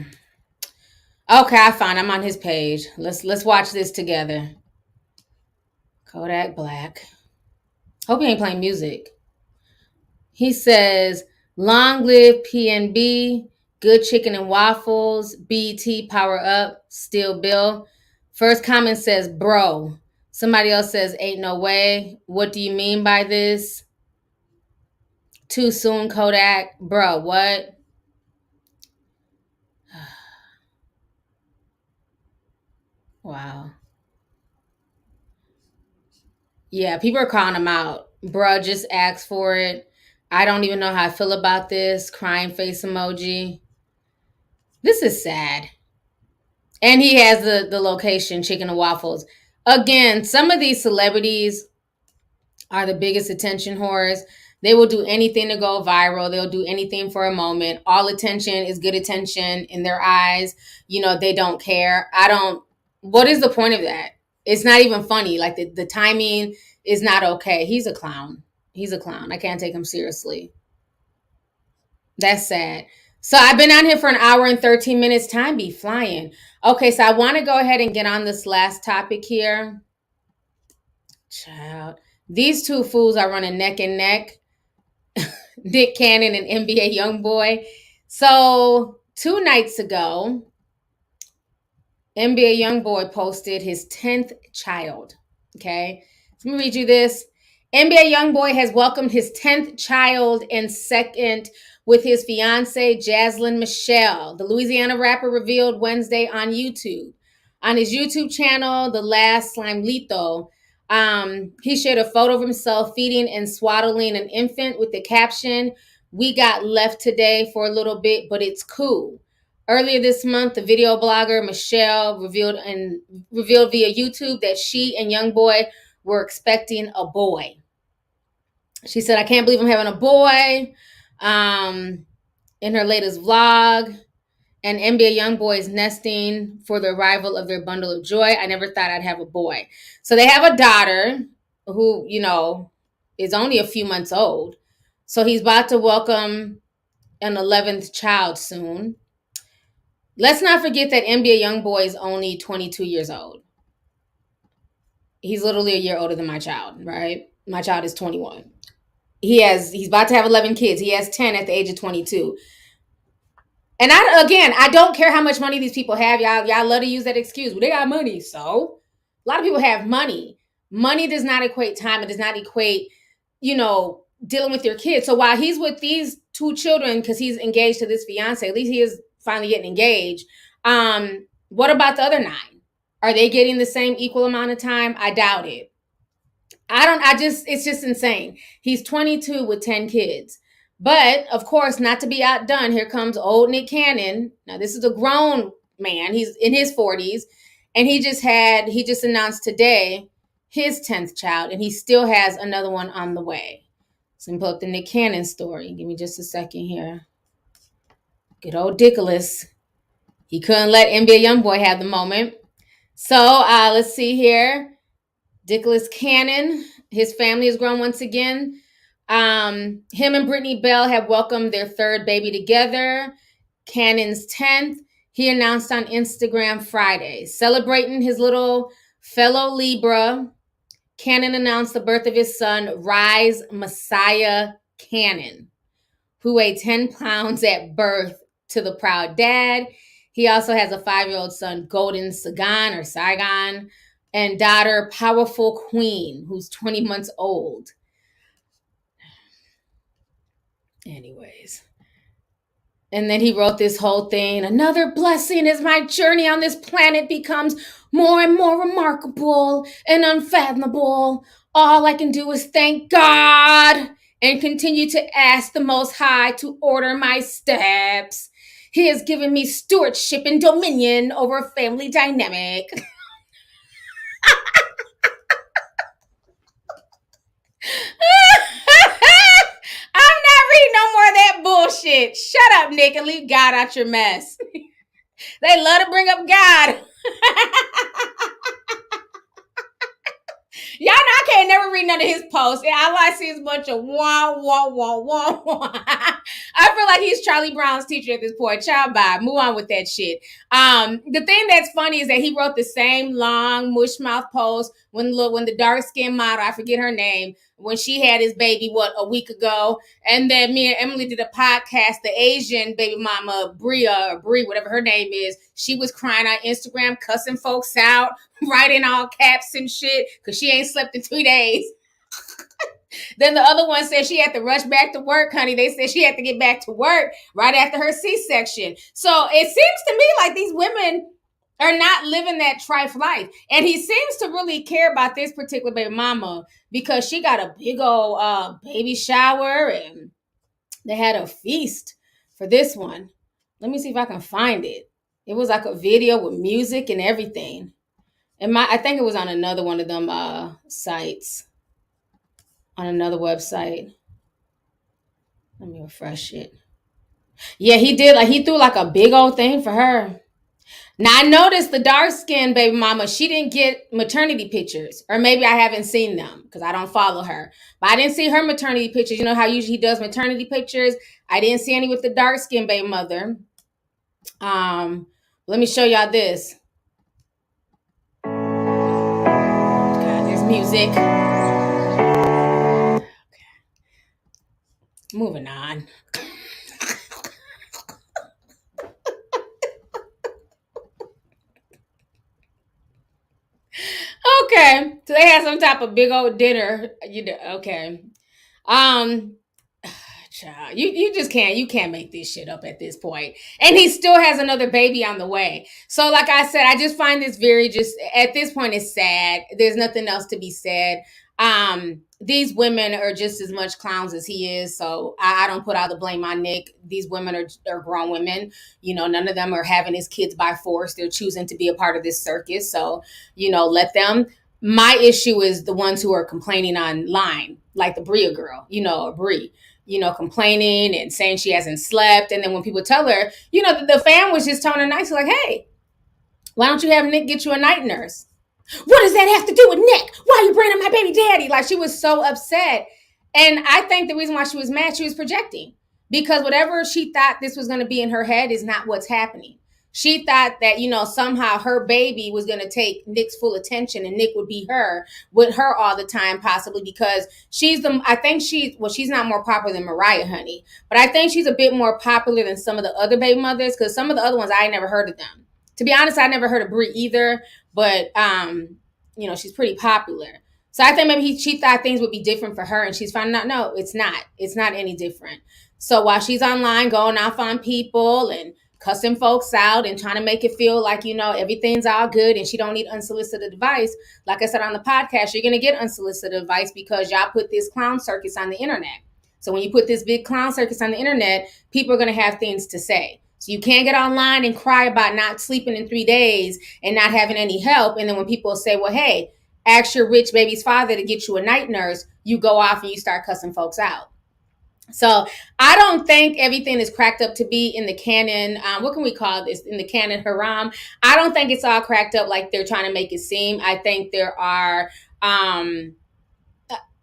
Okay, I found. I'm on his page. Let's watch this together. Kodak Black. Hope he ain't playing music. He says, "Long live PNB, good chicken and waffles, BT power up, still Bill." First comment says, "Bro." Somebody else says, "Ain't no way. What do you mean by this? Too soon, Kodak." Bro, what? Wow. Yeah, people are calling him out. Bruh, just ask for it. I don't even know how I feel about this. Crying face emoji. This is sad. And he has the location, chicken and waffles. Again, some of these celebrities are the biggest attention whores. They will do anything to go viral. They'll do anything for a moment. All attention is good attention in their eyes. They don't care. What is the point of that? It's not even funny. Like the timing is not okay. He's a clown. I can't take him seriously. That's sad. So I've been on here for an hour and 13 minutes. Time be flying. Okay, so I want to go ahead and get on this last topic here. Child. These two fools are running neck and neck. Nick Cannon and NBA Youngboy. So 2 nights ago, NBA Youngboy posted his 10th child. Okay, so let me read you this. NBA Youngboy has welcomed his 10th child and second with his fiancee, Jaslyn Michelle. The Louisiana rapper revealed Wednesday on YouTube. On his YouTube channel, The Last Lovelyti, He shared a photo of himself feeding and swaddling an infant with the caption, "We got left today for a little bit, but it's cool." Earlier this month, the video blogger Michelle revealed via YouTube that she and young boy were expecting a boy. She said, "I can't believe I'm having a boy." In her latest vlog, and NBA YoungBoy is nesting for the arrival of their bundle of joy. "I never thought I'd have a boy." So they have a daughter who, is only a few months old. So he's about to welcome an 11th child soon. Let's not forget that NBA YoungBoy is only 22 years old. He's literally a year older than my child, right? My child is 21. He's about to have 11 kids. He has 10 at the age of 22. And I don't care how much money these people have. Y'all love to use that excuse. Well, they got money. So a lot of people have money. Money does not equate time. It does not equate, dealing with your kids. So while he's with these two children, because he's engaged to this fiance, at least he is finally getting engaged. What about the other 9? Are they getting the same equal amount of time? I doubt it. It's just insane. He's 22 with 10 kids. But, of course, not to be outdone, here comes old Nick Cannon. Now, this is a grown man. He's in his 40s. And he just announced today his 10th child. And he still has another one on the way. So I'm pull up the Nick Cannon story. Give me just a second here. Good old Dickolas. He couldn't let NBA YoungBoy have the moment. So, let's see here. Dickolas Cannon, his family has grown once again. Him and Brittany Bell have welcomed their 3rd baby together, Cannon's 10th. He announced on Instagram Friday, celebrating his little fellow Libra. Cannon announced the birth of his son, Rise Messiah Cannon, who weighed 10 pounds at birth to the proud dad. He also has a 5-year-old son, Golden Saigon, and daughter, Powerful Queen, who's 20 months old. Anyways. And then he wrote this whole thing. "Another blessing as my journey on this planet becomes more and more remarkable and unfathomable. All I can do is thank God and continue to ask the Most High to order my steps. He has given me stewardship and dominion over a family dynamic." I'm not reading no more of that bullshit. Shut up, Nick, and leave God out your mess. They love to bring up God. Y'all know I can't never read none of his posts. And all I see is a bunch of wah, wah, wah, wah, wah. I feel like he's Charlie Brown's teacher at this point. Child, bye. Move on with that shit. The thing that's funny is that he wrote the same long mush mouth post when the dark skinned model, I forget her name, when she had his baby, a week ago. And then me and Emily did a podcast, the Asian baby mama, Brie, whatever her name is. She was crying on Instagram, cussing folks out, writing all caps and shit, because she ain't slept in 2 days. Then the other one said she had to rush back to work, honey. They said she had to get back to work right after her C-section. So it seems to me like these women are not living that trife life. And he seems to really care about this particular baby mama because she got a big old baby shower and they had a feast for this one. Let me see if I can find it. It was like a video with music and everything. And I think it was on another one of them sites. On another website. Let me refresh it. Yeah, he did. He threw a big old thing for her. Now, I noticed the dark-skinned baby mama, she didn't get maternity pictures. Or maybe I haven't seen them because I don't follow her. But I didn't see her maternity pictures. You know how usually he does maternity pictures? I didn't see any with the dark-skinned baby mother. Let me show y'all this. God, there's music. Okay. Moving on. Okay, so they had some type of big old dinner. Okay. Child, you just can't make this shit up at this point. And he still has another baby on the way. So like I said, I just find this very just at this point it's sad. There's nothing else to be said. These women are just as much clowns as he is. So I don't put all the blame on Nick. These women are grown women. You know, none of them are having his kids by force. They're choosing to be a part of this circus. So, you know, let them. My issue is the ones who are complaining online, like the Bria girl, you know, or Brie, you know, complaining and saying she hasn't slept. And then when people tell her, you know, the fan was just telling her nicely, like, hey, why don't you have Nick get you a night nurse? What does that have to do with Nick? Why are you bringing up my baby daddy? Like, she was so upset. And I think the reason why she was mad, she was projecting. Because whatever she thought this was going to be in her head is not what's happening. She thought that, you know, somehow her baby was going to take Nick's full attention and Nick would be with her all the time, possibly because she's not more popular than Mariah, honey. But I think she's a bit more popular than some of the other baby mothers because some of the other ones, I never heard of them. To be honest, I never heard of Brie either, but, you know, she's pretty popular. So I think maybe she thought things would be different for her and she's finding out, no, it's not. It's not any different. So while she's online going off on people and cussing folks out and trying to make it feel like, you know, everything's all good and she don't need unsolicited advice. Like I said on the podcast, you're going to get unsolicited advice because y'all put this clown circus on the internet. So when you put this big clown circus on the internet, people are going to have things to say. So you can't get online and cry about not sleeping in 3 days and not having any help. And then when people say, well, hey, ask your rich baby's father to get you a night nurse, you go off and you start cussing folks out. So I don't think everything is cracked up to be in the canon. What can we call this? In the canon haram. I don't think it's all cracked up like they're trying to make it seem. I think there are,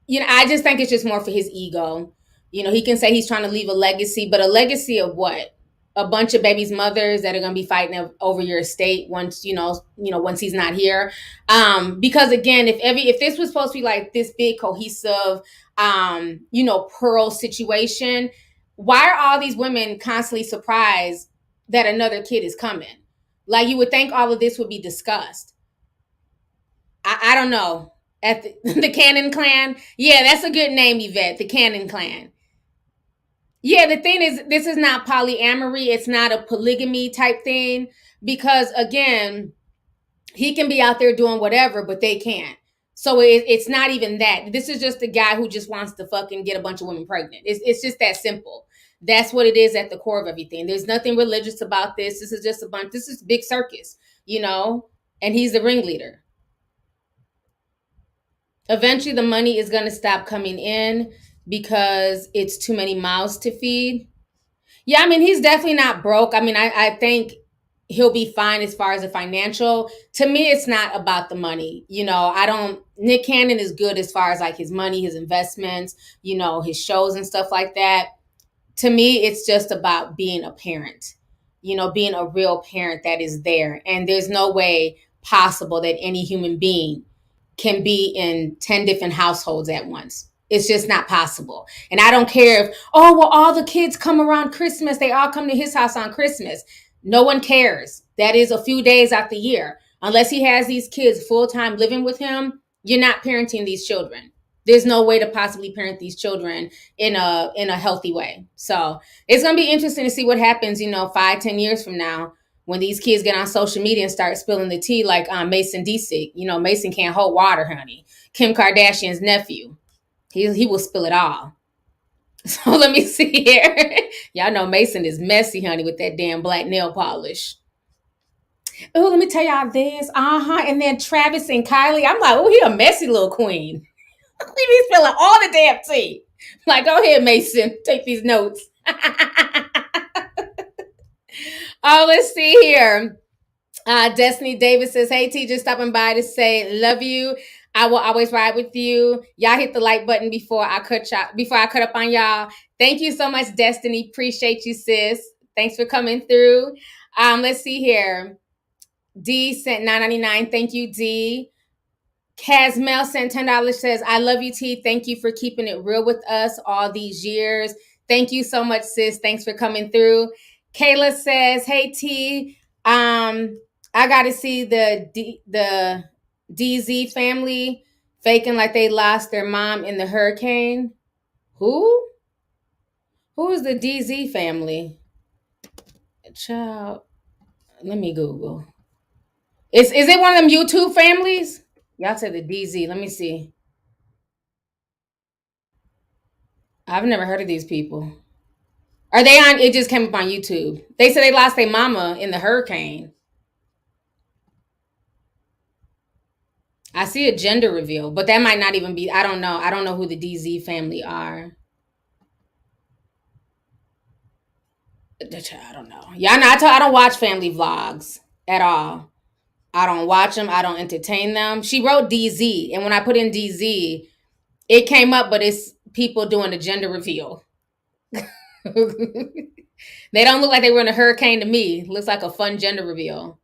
you know, I just think it's just more for his ego. You know, he can say he's trying to leave a legacy, but a legacy of what? A bunch of babies' mothers that are going to be fighting over your estate once, once he's not here. Because again, if this was supposed to be like this big cohesive, Pearl situation, why are all these women constantly surprised that another kid is coming? Like, you would think all of this would be discussed. I don't know. At the Cannon Clan. Yeah, that's a good name, Yvette. The Cannon Clan. Yeah, the thing is, this is not polyamory. It's not a polygamy type thing. Because again, he can be out there doing whatever, but they can't. So it's not even that. This is just a guy who just wants to fucking get a bunch of women pregnant. It's just that simple. That's what it is at the core of everything. There's nothing religious about this. This is just this is big circus, and he's the ringleader. Eventually the money is going to stop coming in because it's too many mouths to feed. Yeah, I mean, he's definitely not broke. I mean, I think he'll be fine as far as the financial. To me, it's not about the money. Nick Cannon is good as far as like his money, his investments, his shows and stuff like that. To me, it's just about being a parent, being a real parent that is there. And there's no way possible that any human being can be in 10 different households at once. It's just not possible. And I don't care if, all the kids come around Christmas. They all come to his house on Christmas. No one cares. That is a few days out the year. Unless he has these kids full-time living with him, you're not parenting these children. There's no way to possibly parent these children in a healthy way. So it's going to be interesting to see what happens, 5-10 years from now, when these kids get on social media and start spilling the tea like Mason Disick. Mason can't hold water, honey. Kim Kardashian's nephew. He will spill it all. So let me see here. Y'all know Mason is messy, honey, with that damn black nail polish. Oh, let me tell y'all this. And then Travis and Kylie. I'm like, he a messy little queen. He be spilling all the damn tea. Like, go ahead, Mason. Take these notes. Let's see here. Destiny Davis says, hey, T, just stopping by to say, love you. I will always ride with you. Y'all hit the like button before I cut up on y'all. Thank you so much, Destiny. Appreciate you, sis. Thanks for coming through. Let's see here. D sent $9.99. Thank you, D. Casmel sent $10, says, I love you, T. Thank you for keeping it real with us all these years. Thank you so much, sis. Thanks for coming through. Kayla says, hey, T, I got to see the DZ family faking like they lost their mom in the hurricane. Who Who is the DZ family? Child, let me Google. Is it one of them YouTube families? Y'all said the DZ. Let me see. I've never heard of these people. Are they on? It just came up on YouTube. They said they lost their mama in the hurricane. I see a gender reveal, but that might not even be. I don't know. I don't know who the DZ family are. I don't know. Yeah, I don't watch family vlogs at all. I don't watch them. I don't entertain them. She wrote DZ, and when I put in DZ, it came up, but it's people doing a gender reveal. They don't look like they were in a hurricane to me. Looks like a fun gender reveal.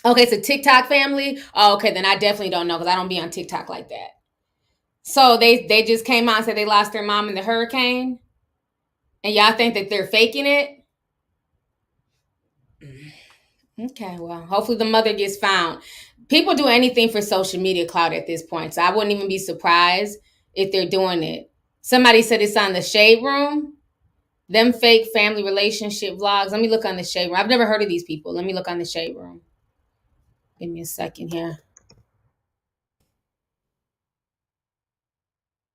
Okay, it's a TikTok family. Oh, okay, then I definitely don't know because I don't be on TikTok like that. So they just came out and said they lost their mom in the hurricane, and y'all think that they're faking it? Okay, well, hopefully the mother gets found. People do anything for social media clout at this point, so I wouldn't even be surprised if they're doing it. Somebody said it's on the Shade Room. Them fake family relationship vlogs. Let me look on the Shade Room. I've never heard of these people. Let me look on the Shade Room. Give me a second here.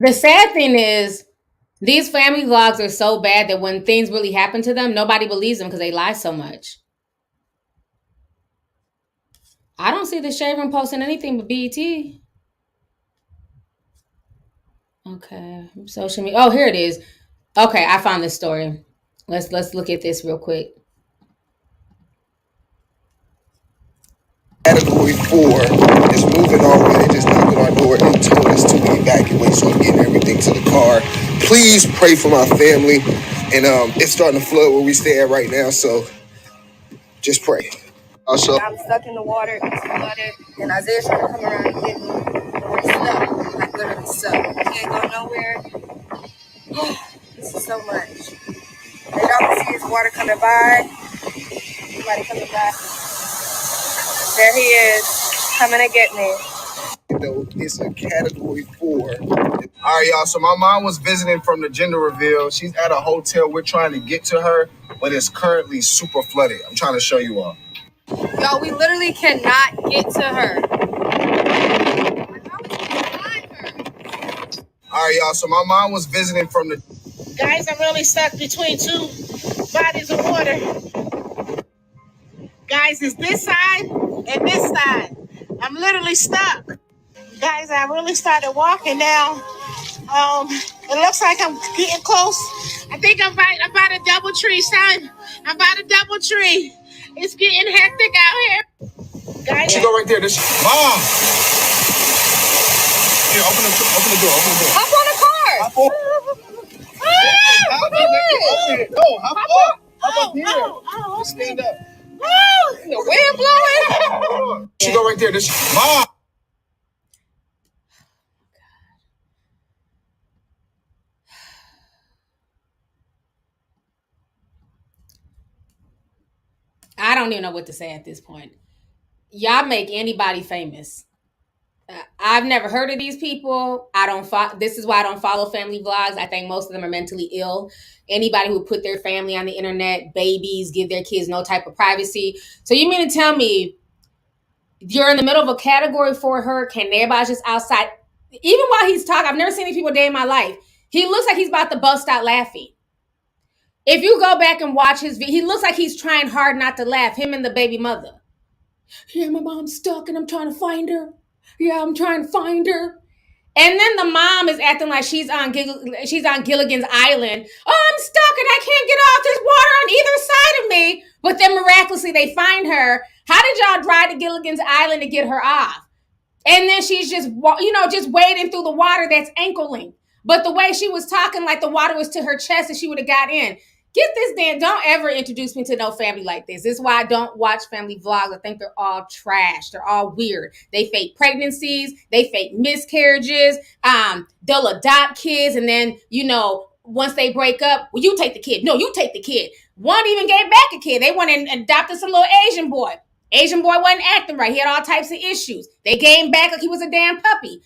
The sad thing is, these family vlogs are so bad that when things really happen to them, nobody believes them because they lie so much. I don't see the Shade Room posting anything but BET. Okay, social media. Oh, here it is. Okay, I found this story. Let's look at this real quick. Category 4 is moving already. They just knocked on our door and told us to evacuate, so I'm getting everything to the car. Please pray for my family. And it's starting to flood where we stay at right now, so just pray. Also, I'm stuck in the water. It's flooded, and Isaiah's trying to come around and get me. We're stuck, like literally stuck. We can't go nowhere. This is so much. And y'all can see his water coming by. Somebody coming by. There he is, coming to get me. It's a category 4. All right, y'all. So my mom was visiting from the gender reveal. She's at a hotel. We're trying to get to her, but it's currently super flooded. I'm trying to show you all. Y'all, we literally cannot get to her. All right, y'all. So my mom was visiting from the... Guys, I'm really stuck between two bodies of water. Guys, it's this side and this side. I'm literally stuck. Guys, I really started walking now. It looks like I'm getting close. I think I'm about a double tree, son. I'm about a double tree. It's getting hectic out here. Guys, She go right there. This Mom! Here, open the door. hop on the car. Hop on. No, hop up. Hop up here. Oh, Stand up. the wind blowing. She go right there. This Mom! I don't even know what to say at this point. Y'all make anybody famous. I've never heard of these people. This is why I don't follow family vlogs. I think most of them are mentally ill. Anybody who put their family on the internet, babies, give their kids no type of privacy. So you mean to tell me you're in the middle of a category 4 hurricane, everybody's just outside. Even while he's talking, I've never seen these people a day in my life. He looks like he's about to bust out laughing. If you go back and watch his video, he looks like he's trying hard not to laugh, him and the baby mother. Yeah, my mom's stuck and I'm trying to find her. Yeah, I'm trying to find her. And then the mom is acting like she's on Gilligan's Island. Oh, I'm stuck and I can't get off. There's water on either side of me. But then miraculously they find her. How did y'all drive to Gilligan's Island to get her off? And then she's just wading through the water that's ankle length. But the way she was talking, like the water was to her chest and she would have got in. Get this, Dan. Don't ever introduce me to no family like this. This is why I don't watch family vlogs. I think they're all trash. They're all weird. They fake pregnancies. They fake miscarriages. They'll adopt kids. And then, once they break up, well, you take the kid. No, you take the kid. One even gave back a kid. They went and adopted some little Asian boy. Asian boy wasn't acting right. He had all types of issues. They gave him back like he was a damn puppy.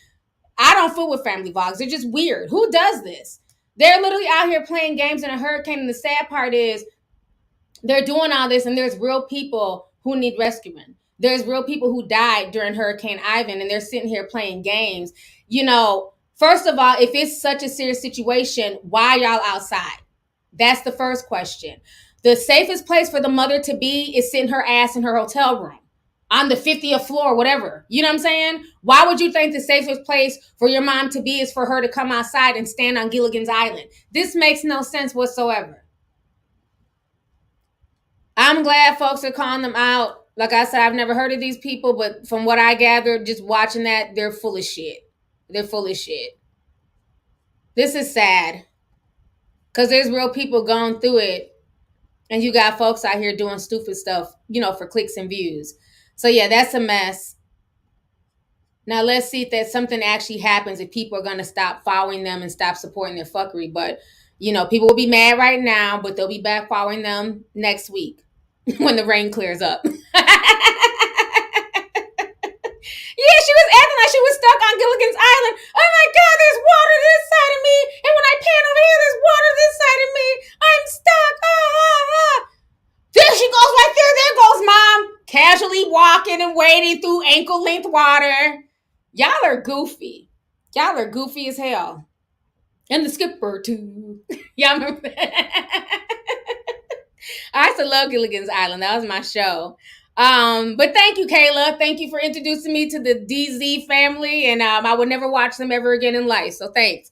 I don't fool with family vlogs. They're just weird. Who does this? They're literally out here playing games in a hurricane. And the sad part is they're doing all this and there's real people who need rescuing. There's real people who died during Hurricane Ivan and they're sitting here playing games. You know, first of all, if it's such a serious situation, why y'all outside? That's the first question. The safest place for the mother to be is sitting her ass in her hotel room on the 50th floor, whatever. You know what I'm saying? Why would you think the safest place for your mom to be is for her to come outside and stand on Gilligan's Island? This makes no sense whatsoever. I'm glad folks are calling them out. Like I said, I've never heard of these people, but from what I gathered, just watching that, they're full of shit. They're full of shit. This is sad. Because there's real people going through it. And you got folks out here doing stupid stuff, you know, for clicks and views. So yeah, that's a mess. Now let's see if that something actually happens, if people are going to stop following them and stop supporting their fuckery. But, you know, people will be mad right now, but they'll be back following them next week when the rain clears up. Yeah, she was acting like she was stuck on Gilligan's Island. Oh my God, there's water this side of me. And when I pan over here, there's water this side of me. I'm stuck. There she goes right there. There goes Mom. Casually walking and wading through ankle-length water. Y'all are goofy. Y'all are goofy as hell. And the skipper, too. Y'all remember that? I used to love Gilligan's Island. That was my show. But thank you, Kayla. Thank you for introducing me to the DZ family. And I would never watch them ever again in life. So thanks.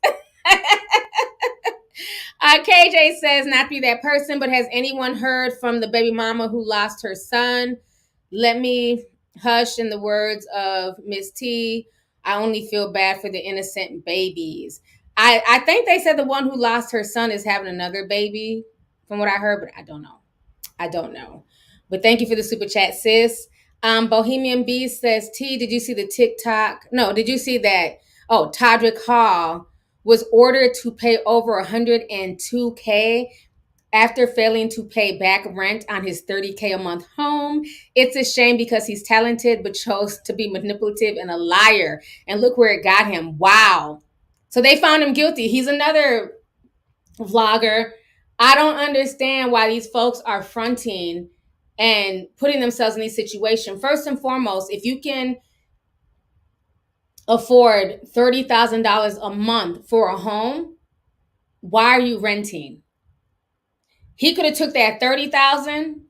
KJ says, not be that person, but has anyone heard from the baby mama who lost her son? Let me hush in the words of Miss T. I only feel bad for the innocent babies. I think they said the one who lost her son is having another baby, from what I heard, but I don't know. But thank you for the super chat, sis. Bohemian B says, T, did you see the TikTok? No, did you see that? Oh, Todrick Hall was ordered to pay over $102K after failing to pay back rent on his $30K a month home. It's a shame because he's talented, but chose to be manipulative and a liar. And look where it got him. Wow. So they found him guilty. He's another vlogger. I don't understand why these folks are fronting and putting themselves in these situations. First and foremost, if you can afford $30,000 a month for a home, why are you renting? He could have took that $30,000,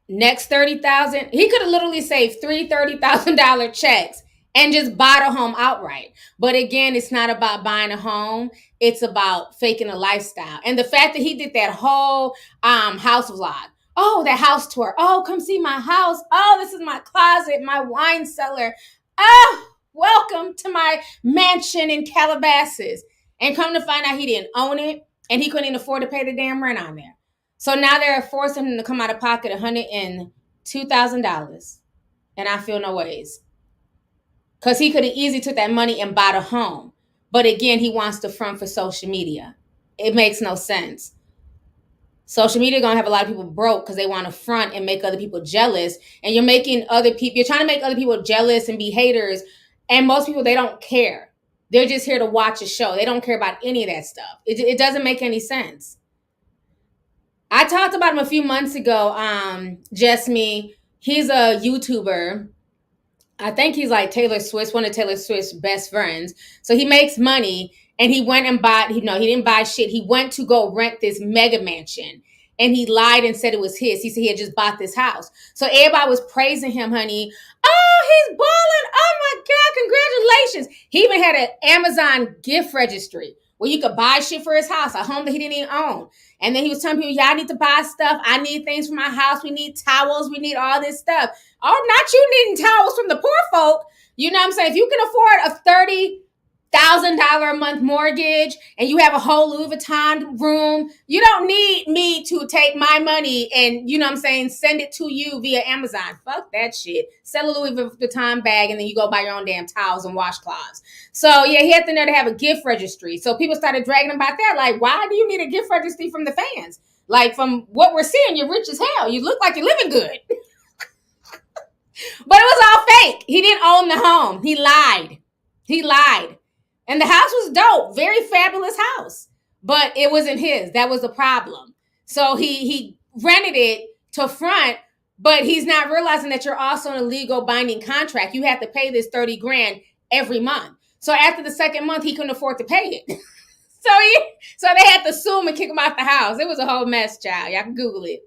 next $30,000. He could have literally saved three $30,000 checks and just bought a home outright. But again, it's not about buying a home. It's about faking a lifestyle. And the fact that he did that whole house vlog. Oh, that house tour. Oh, come see my house. Oh, this is my closet, my wine cellar. Oh, welcome to my mansion in Calabasas. And come to find out he didn't own it and he couldn't even afford to pay the damn rent on there. So now they're forcing him to come out of pocket $102,000. And I feel no ways. Because he could have easily took that money and bought a home. But again, he wants to front for social media. It makes no sense. Social media going to have a lot of people broke because they want to front and make other people jealous. And you're making other people, you're trying to make other people jealous and be haters. And most people, they don't care. They're just here to watch a show. They don't care about any of that stuff. It doesn't make any sense. I talked about him a few months ago. Just Me. He's a YouTuber. I think he's like Taylor Swift, one of Taylor Swift's best friends. So he makes money and he went and bought, he didn't buy shit. He went to go rent this mega mansion and he lied and said it was his. He said he had just bought this house. So everybody was praising him, honey. Oh, he's balling. Oh my God, congratulations. He even had an Amazon gift registry where you could buy shit for his house, a home that he didn't even own. And then he was telling people, yeah, I need to buy stuff. I need things for my house. We need towels. We need all this stuff. Oh, not you needing towels from the poor folk. You know what I'm saying? If you can afford a $30,000 a month mortgage and you have a whole Louis Vuitton room, you don't need me to take my money and, you know what I'm saying, send it to you via Amazon. Fuck that shit. Sell a Louis Vuitton bag and then you go buy your own damn towels and washcloths. So, yeah, he had to know to have a gift registry. So people started dragging him about that. Like, why do you need a gift registry from the fans? Like, from what we're seeing, you're rich as hell. You look like you're living good. But it was all fake. He didn't own the home. He lied. And And the house was dope. Very fabulous house. But it wasn't his. That was the problem. So he rented it to front, but he's not realizing that you're also in a legal binding contract. You have to pay this 30 grand every month. So after the second month, he couldn't afford to pay it. So they had to sue him and kick him out the house. It was a whole mess, child. Y'all can Google it.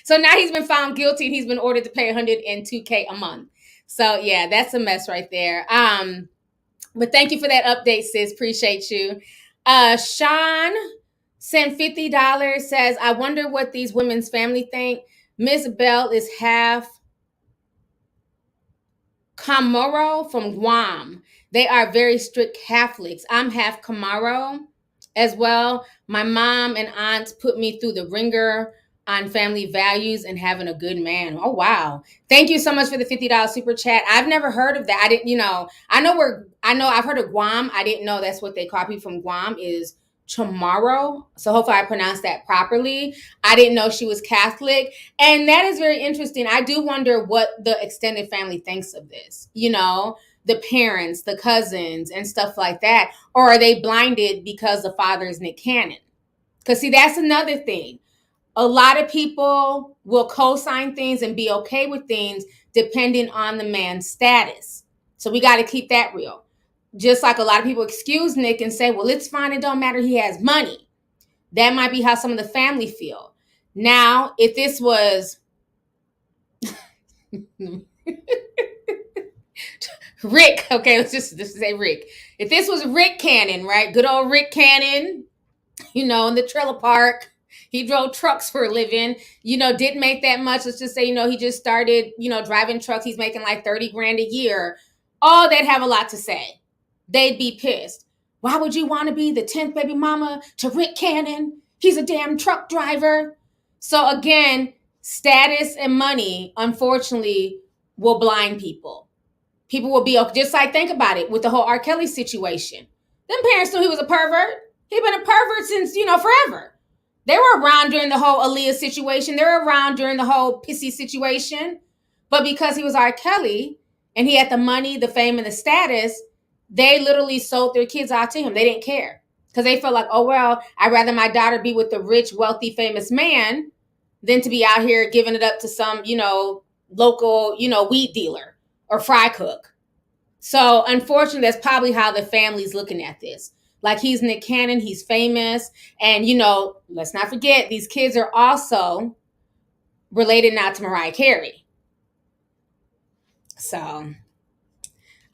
So now he's been found guilty and he's been ordered to pay $102K a month. So yeah, that's a mess right there. But thank you for that update, sis. Appreciate you. Sean sent $50, says, I wonder what these women's family think. Miss Bell is half Chamorro from Guam. They are very strict Catholics. I'm half Chamorro as well. My mom and aunts put me through the ringer on family values and having a good man. Oh, wow. Thank you so much for the $50 super chat. I've never heard of that. I didn't, I know I've heard of Guam. I didn't know that's what they call people from Guam is Chamorro. So hopefully I pronounced that properly. I didn't know she was Catholic. And that is very interesting. I do wonder what the extended family thinks of this, the parents, the cousins and stuff like that. Or are they blinded because the father is Nick Cannon? Because see, that's another thing. A lot of people will co-sign things and be okay with things depending on the man's status. So we got to keep that real. Just like a lot of people excuse Nick and say, well, it's fine. It don't matter. He has money. That might be how some of the family feel. Now, if this was Rick, okay, let's just say Rick. If this was Rick Cannon, right? Good old Rick Cannon, in the trailer park. He drove trucks for a living, didn't make that much. Let's just say, he just started, driving trucks. He's making like 30 grand a year. Oh, they'd have a lot to say. They'd be pissed. Why would you want to be the 10th baby mama to Rick Cannon? He's a damn truck driver. So again, status and money, unfortunately, will blind people. People will be, just like, think about it with the whole R. Kelly situation. Them parents knew he was a pervert. He'd been a pervert since, forever. They were around during the whole Aaliyah situation. They were around during the whole Pissy situation. But because he was R. Kelly and he had the money, the fame, and the status, they literally sold their kids out to him. They didn't care because they felt like, oh, well, I'd rather my daughter be with the rich, wealthy, famous man than to be out here giving it up to some, local, weed dealer or fry cook. So unfortunately, that's probably how the family's looking at this. Like, he's Nick Cannon, he's famous. And, let's not forget, these kids are also related now to Mariah Carey. So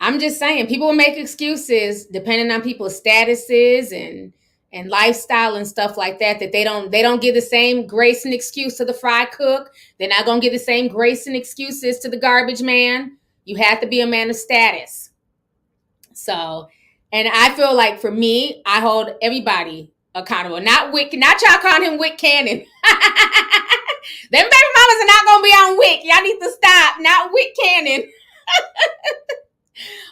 I'm just saying, people will make excuses depending on people's statuses and lifestyle and stuff like that they don't give the same grace and excuse to the fry cook. They're not going to give the same grace and excuses to the garbage man. You have to be a man of status. So, and I feel like for me, I hold everybody accountable. Not y'all calling him Wick Cannon. Them baby mamas are not going to be on Wick. Y'all need to stop. Not Wick Cannon.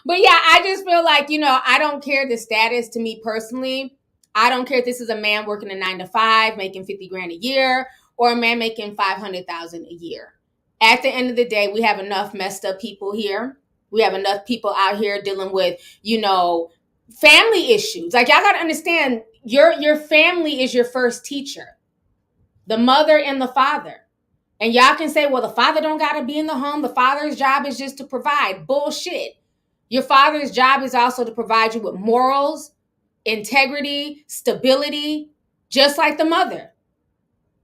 But yeah, I just feel like, I don't care the status to me personally. I don't care if this is a man working a 9-to-5, making 50 grand a year, or a man making 500,000 a year. At the end of the day, we have enough messed up people here. We have enough people out here dealing with, family issues. Like, y'all got to understand, your family is your first teacher. The mother and the father. And y'all can say, well, the father don't got to be in the home. The father's job is just to provide. Bullshit. Your father's job is also to provide you with morals, integrity, stability, just like the mother.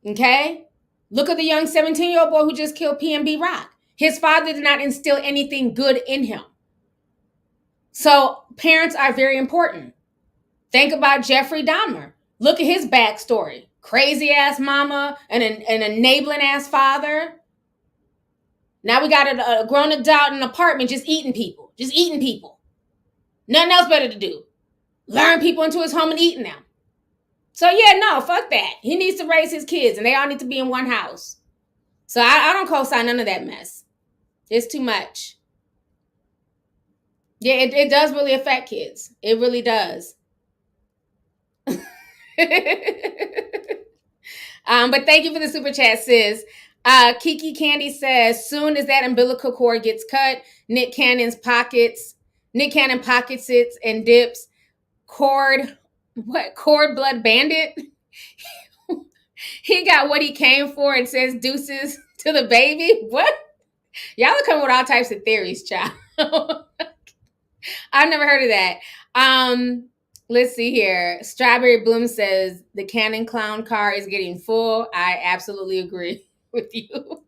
Okay? Look at the young 17-year-old boy who just killed PNB Rock. His father did not instill anything good in him. So parents are very important. Think about Jeffrey Dahmer. Look at his backstory. Crazy ass mama and an enabling ass father. Now we got a grown adult in an apartment just eating people. Nothing else better to do. Luring people into his home and eating them. So yeah, no, fuck that. He needs to raise his kids and they all need to be in one house. So I don't co-sign none of that mess. It's too much. Yeah, it does really affect kids. It really does. But thank you for the super chat, sis. Kiki Candy says, soon as that umbilical cord gets cut, Nick Cannon's pockets Nick Cannon pockets it and dips. Cord blood bandit. He got what he came for and says deuces to DaBaby. What? Y'all are coming with all types of theories, child. I've never heard of that. Let's see here. Strawberry Bloom says the Cannon clown car is getting full. I absolutely agree with you.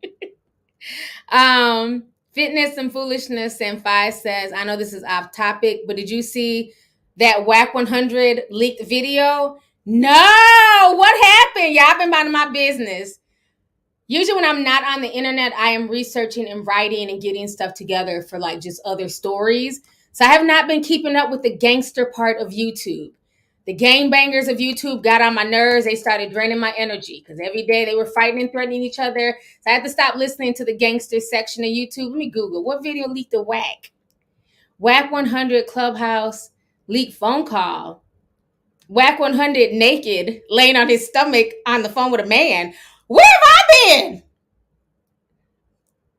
Fitness and Foolishness and 5 says, I know this is off topic, but did you see that Whack 100 leaked video? No! What happened? Y'all been minding my business. Usually when I'm not on the internet, I am researching and writing and getting stuff together for like just other stories. So I have not been keeping up with the gangster part of YouTube. The gangbangers of YouTube got on my nerves. They started draining my energy because every day they were fighting and threatening each other. So I had to stop listening to the gangster section of YouTube. Let me Google. What video leaked the Whack? Whack 100 Clubhouse leaked phone call. Whack 100 naked, laying on his stomach on the phone with a man. Where have I been?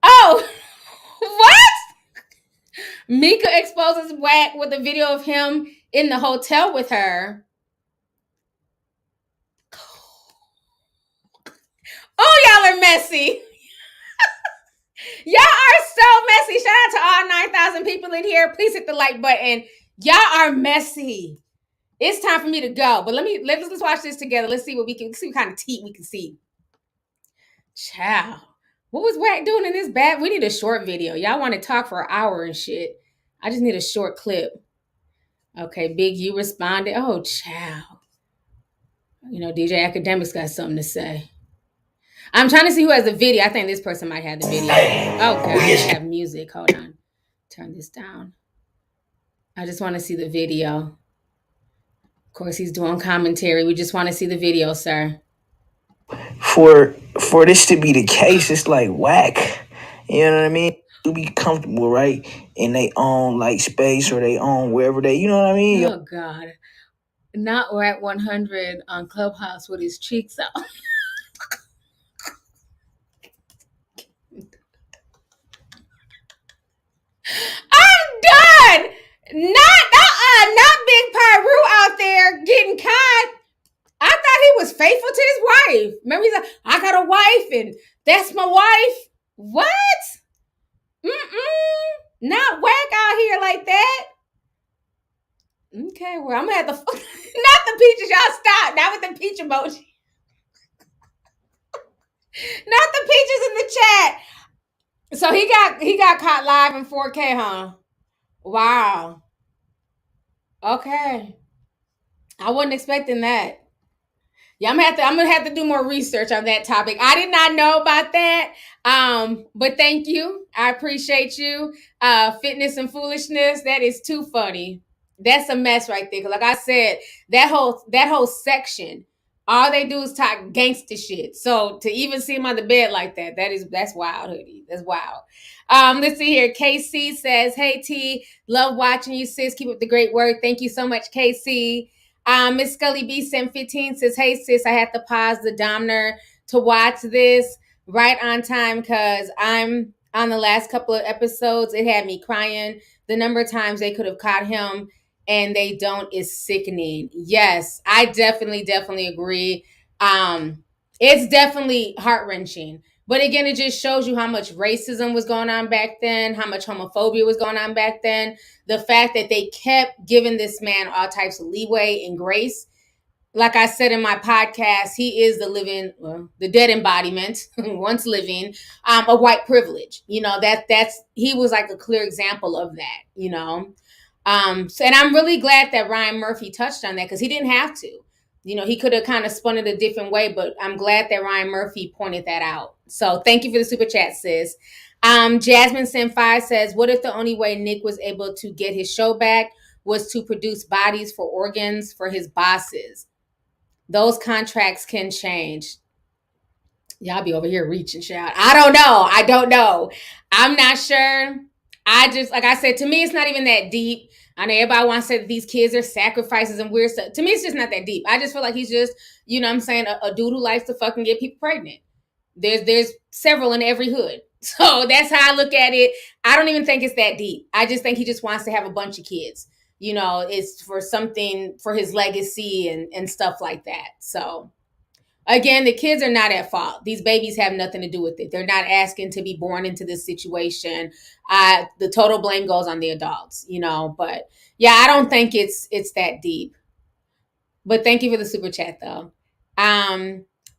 Oh, what? Mika exposes Whack with a video of him in the hotel with her. Oh, y'all are messy. Y'all are so messy. Shout out to all 9,000 people in here. Please hit the like button. Y'all are messy. It's time for me to go. But let's watch this together. Let's see what kind of tea we can see. Child. What was Whack doing in this bad? We need a short video. Y'all want to talk for an hour and shit. I just need a short clip. Okay, Big U responded. Oh, child. You know, DJ Academics got something to say. I'm trying to see who has the video. I think this person might have the video. Oh, God, I have music. Hold on. Turn this down. I just want to see the video. Of course, he's doing commentary. We just want to see the video, sir. For this to be the case, it's like Whack. You know what I mean? To be comfortable, right? In their own like space or they own wherever they, you know what I mean? Oh, God. Not Whack 100 on Clubhouse with his cheeks out. I'm done. Not Big Pyru out there getting caught. I thought he was faithful to his wife. Remember, he's like, I got a wife and that's my wife. What? Not Whack out here like that. Okay, well, I'm gonna have to not the peaches, y'all stop. Not with the peach emoji. Not the peaches in the chat. So he got caught live in 4K, huh? Wow. Okay. I wasn't expecting that. Yeah, I'm gonna have to do more research on that topic. I did not know about that. But thank you. I appreciate you. Fitness and Foolishness. That is too funny. That's a mess right there. Cause like I said, that whole section, all they do is talk gangster shit. So to even see him on the bed like that, that's wild, hoodie. That's wild. Let's see here. KC says, hey T, love watching you, sis. Keep up the great work. Thank you so much, KC. Miss Scully B sent 15 says, hey sis, I had to pause the Domner to watch this right on time because I'm on the last couple of episodes. It had me crying. The number of times they could have caught him and they don't is sickening. Yes, I definitely agree. It's definitely heart-wrenching. But again, it just shows you how much racism was going on back then, how much homophobia was going on back then. The fact that they kept giving this man all types of leeway and grace. Like I said in my podcast, he is the dead embodiment, once living, of white privilege. You know, he was like a clear example of that, you know. And I'm really glad that Ryan Murphy touched on that because he didn't have to. You know, he could have kind of spun it a different way, but I'm glad that Ryan Murphy pointed that out. So thank you for the super chat, sis. Jasmine Senpai says, what if the only way Nick was able to get his show back was to produce bodies for organs for his bosses? Those contracts can change. Y'all be over here reaching, shout. I don't know. I'm not sure. I just, like I said, to me, it's not even that deep. I know everybody wants to say that these kids are sacrifices and weird stuff. To me, it's just not that deep. I just feel like he's just, you know what I'm saying, a dude who likes to fucking get people pregnant. There's several in every hood. So that's how I look at it. I don't even think it's that deep. I just think he just wants to have a bunch of kids. You know, it's for something for his legacy and stuff like that. So again, the kids are not at fault. These babies have nothing to do with it. They're not asking to be born into this situation. The total blame goes on the adults, you know. But yeah, I don't think it's that deep. But thank you for the super chat, though.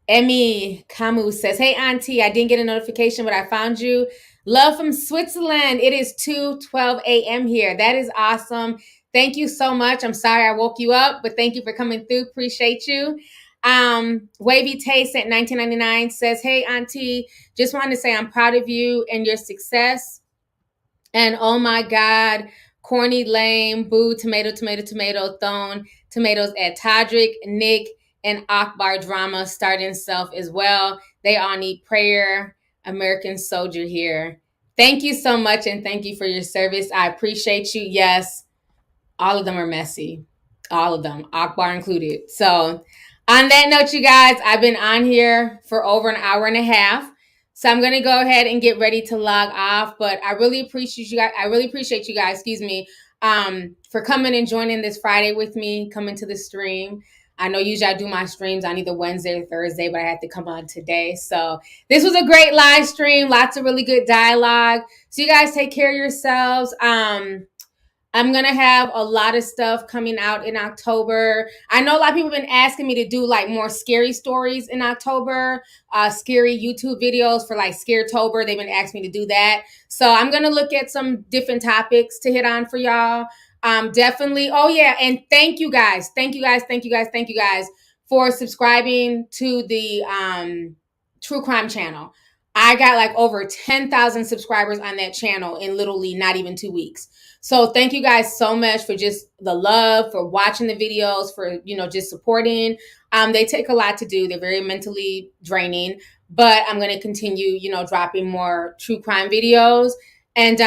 Emmy Camus says, "Hey, Auntie, I didn't get a notification, but I found you. Love from Switzerland. It is 2:12 a.m. here. That is awesome. Thank you so much. I'm sorry I woke you up, but thank you for coming through. Appreciate you." Wavy Taste at 1999 says, "Hey, Auntie, just wanted to say I'm proud of you and your success. And oh my God, corny, lame, boo, tomato, tomato, tomato, thrown tomatoes at Todrick, Nick, and Akbar drama starting self as well. They all need prayer. American soldier here." Thank you so much, and thank you for your service. I appreciate you. Yes, all of them are messy. All of them, Akbar included. So on that note, you guys, I've been on here for over an hour and a half. So I'm going to go ahead and get ready to log off. But I really appreciate you guys. For coming and joining this Friday with me, coming to the stream. I know usually I do my streams on either Wednesday or Thursday, but I had to come on today. So this was a great live stream. Lots of really good dialogue. So you guys take care of yourselves. I'm going to have a lot of stuff coming out in October. I know a lot of people have been asking me to do like more scary stories in October, scary YouTube videos for like Scaretober. They've been asking me to do that. So I'm going to look at some different topics to hit on for y'all. Definitely. Oh yeah. And thank you guys for subscribing to the True Crime channel. I got like over 10,000 subscribers on that channel in literally not even 2 weeks. So thank you guys so much for just the love, for watching the videos, for, you know, just supporting. They take a lot to do. They're very mentally draining, but I'm going to continue, you know, dropping more true crime videos. And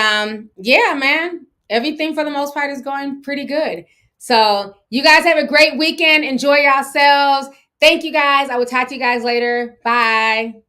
yeah, man, everything for the most part is going pretty good. So you guys have a great weekend. Enjoy yourselves. Thank you guys. I will talk to you guys later. Bye.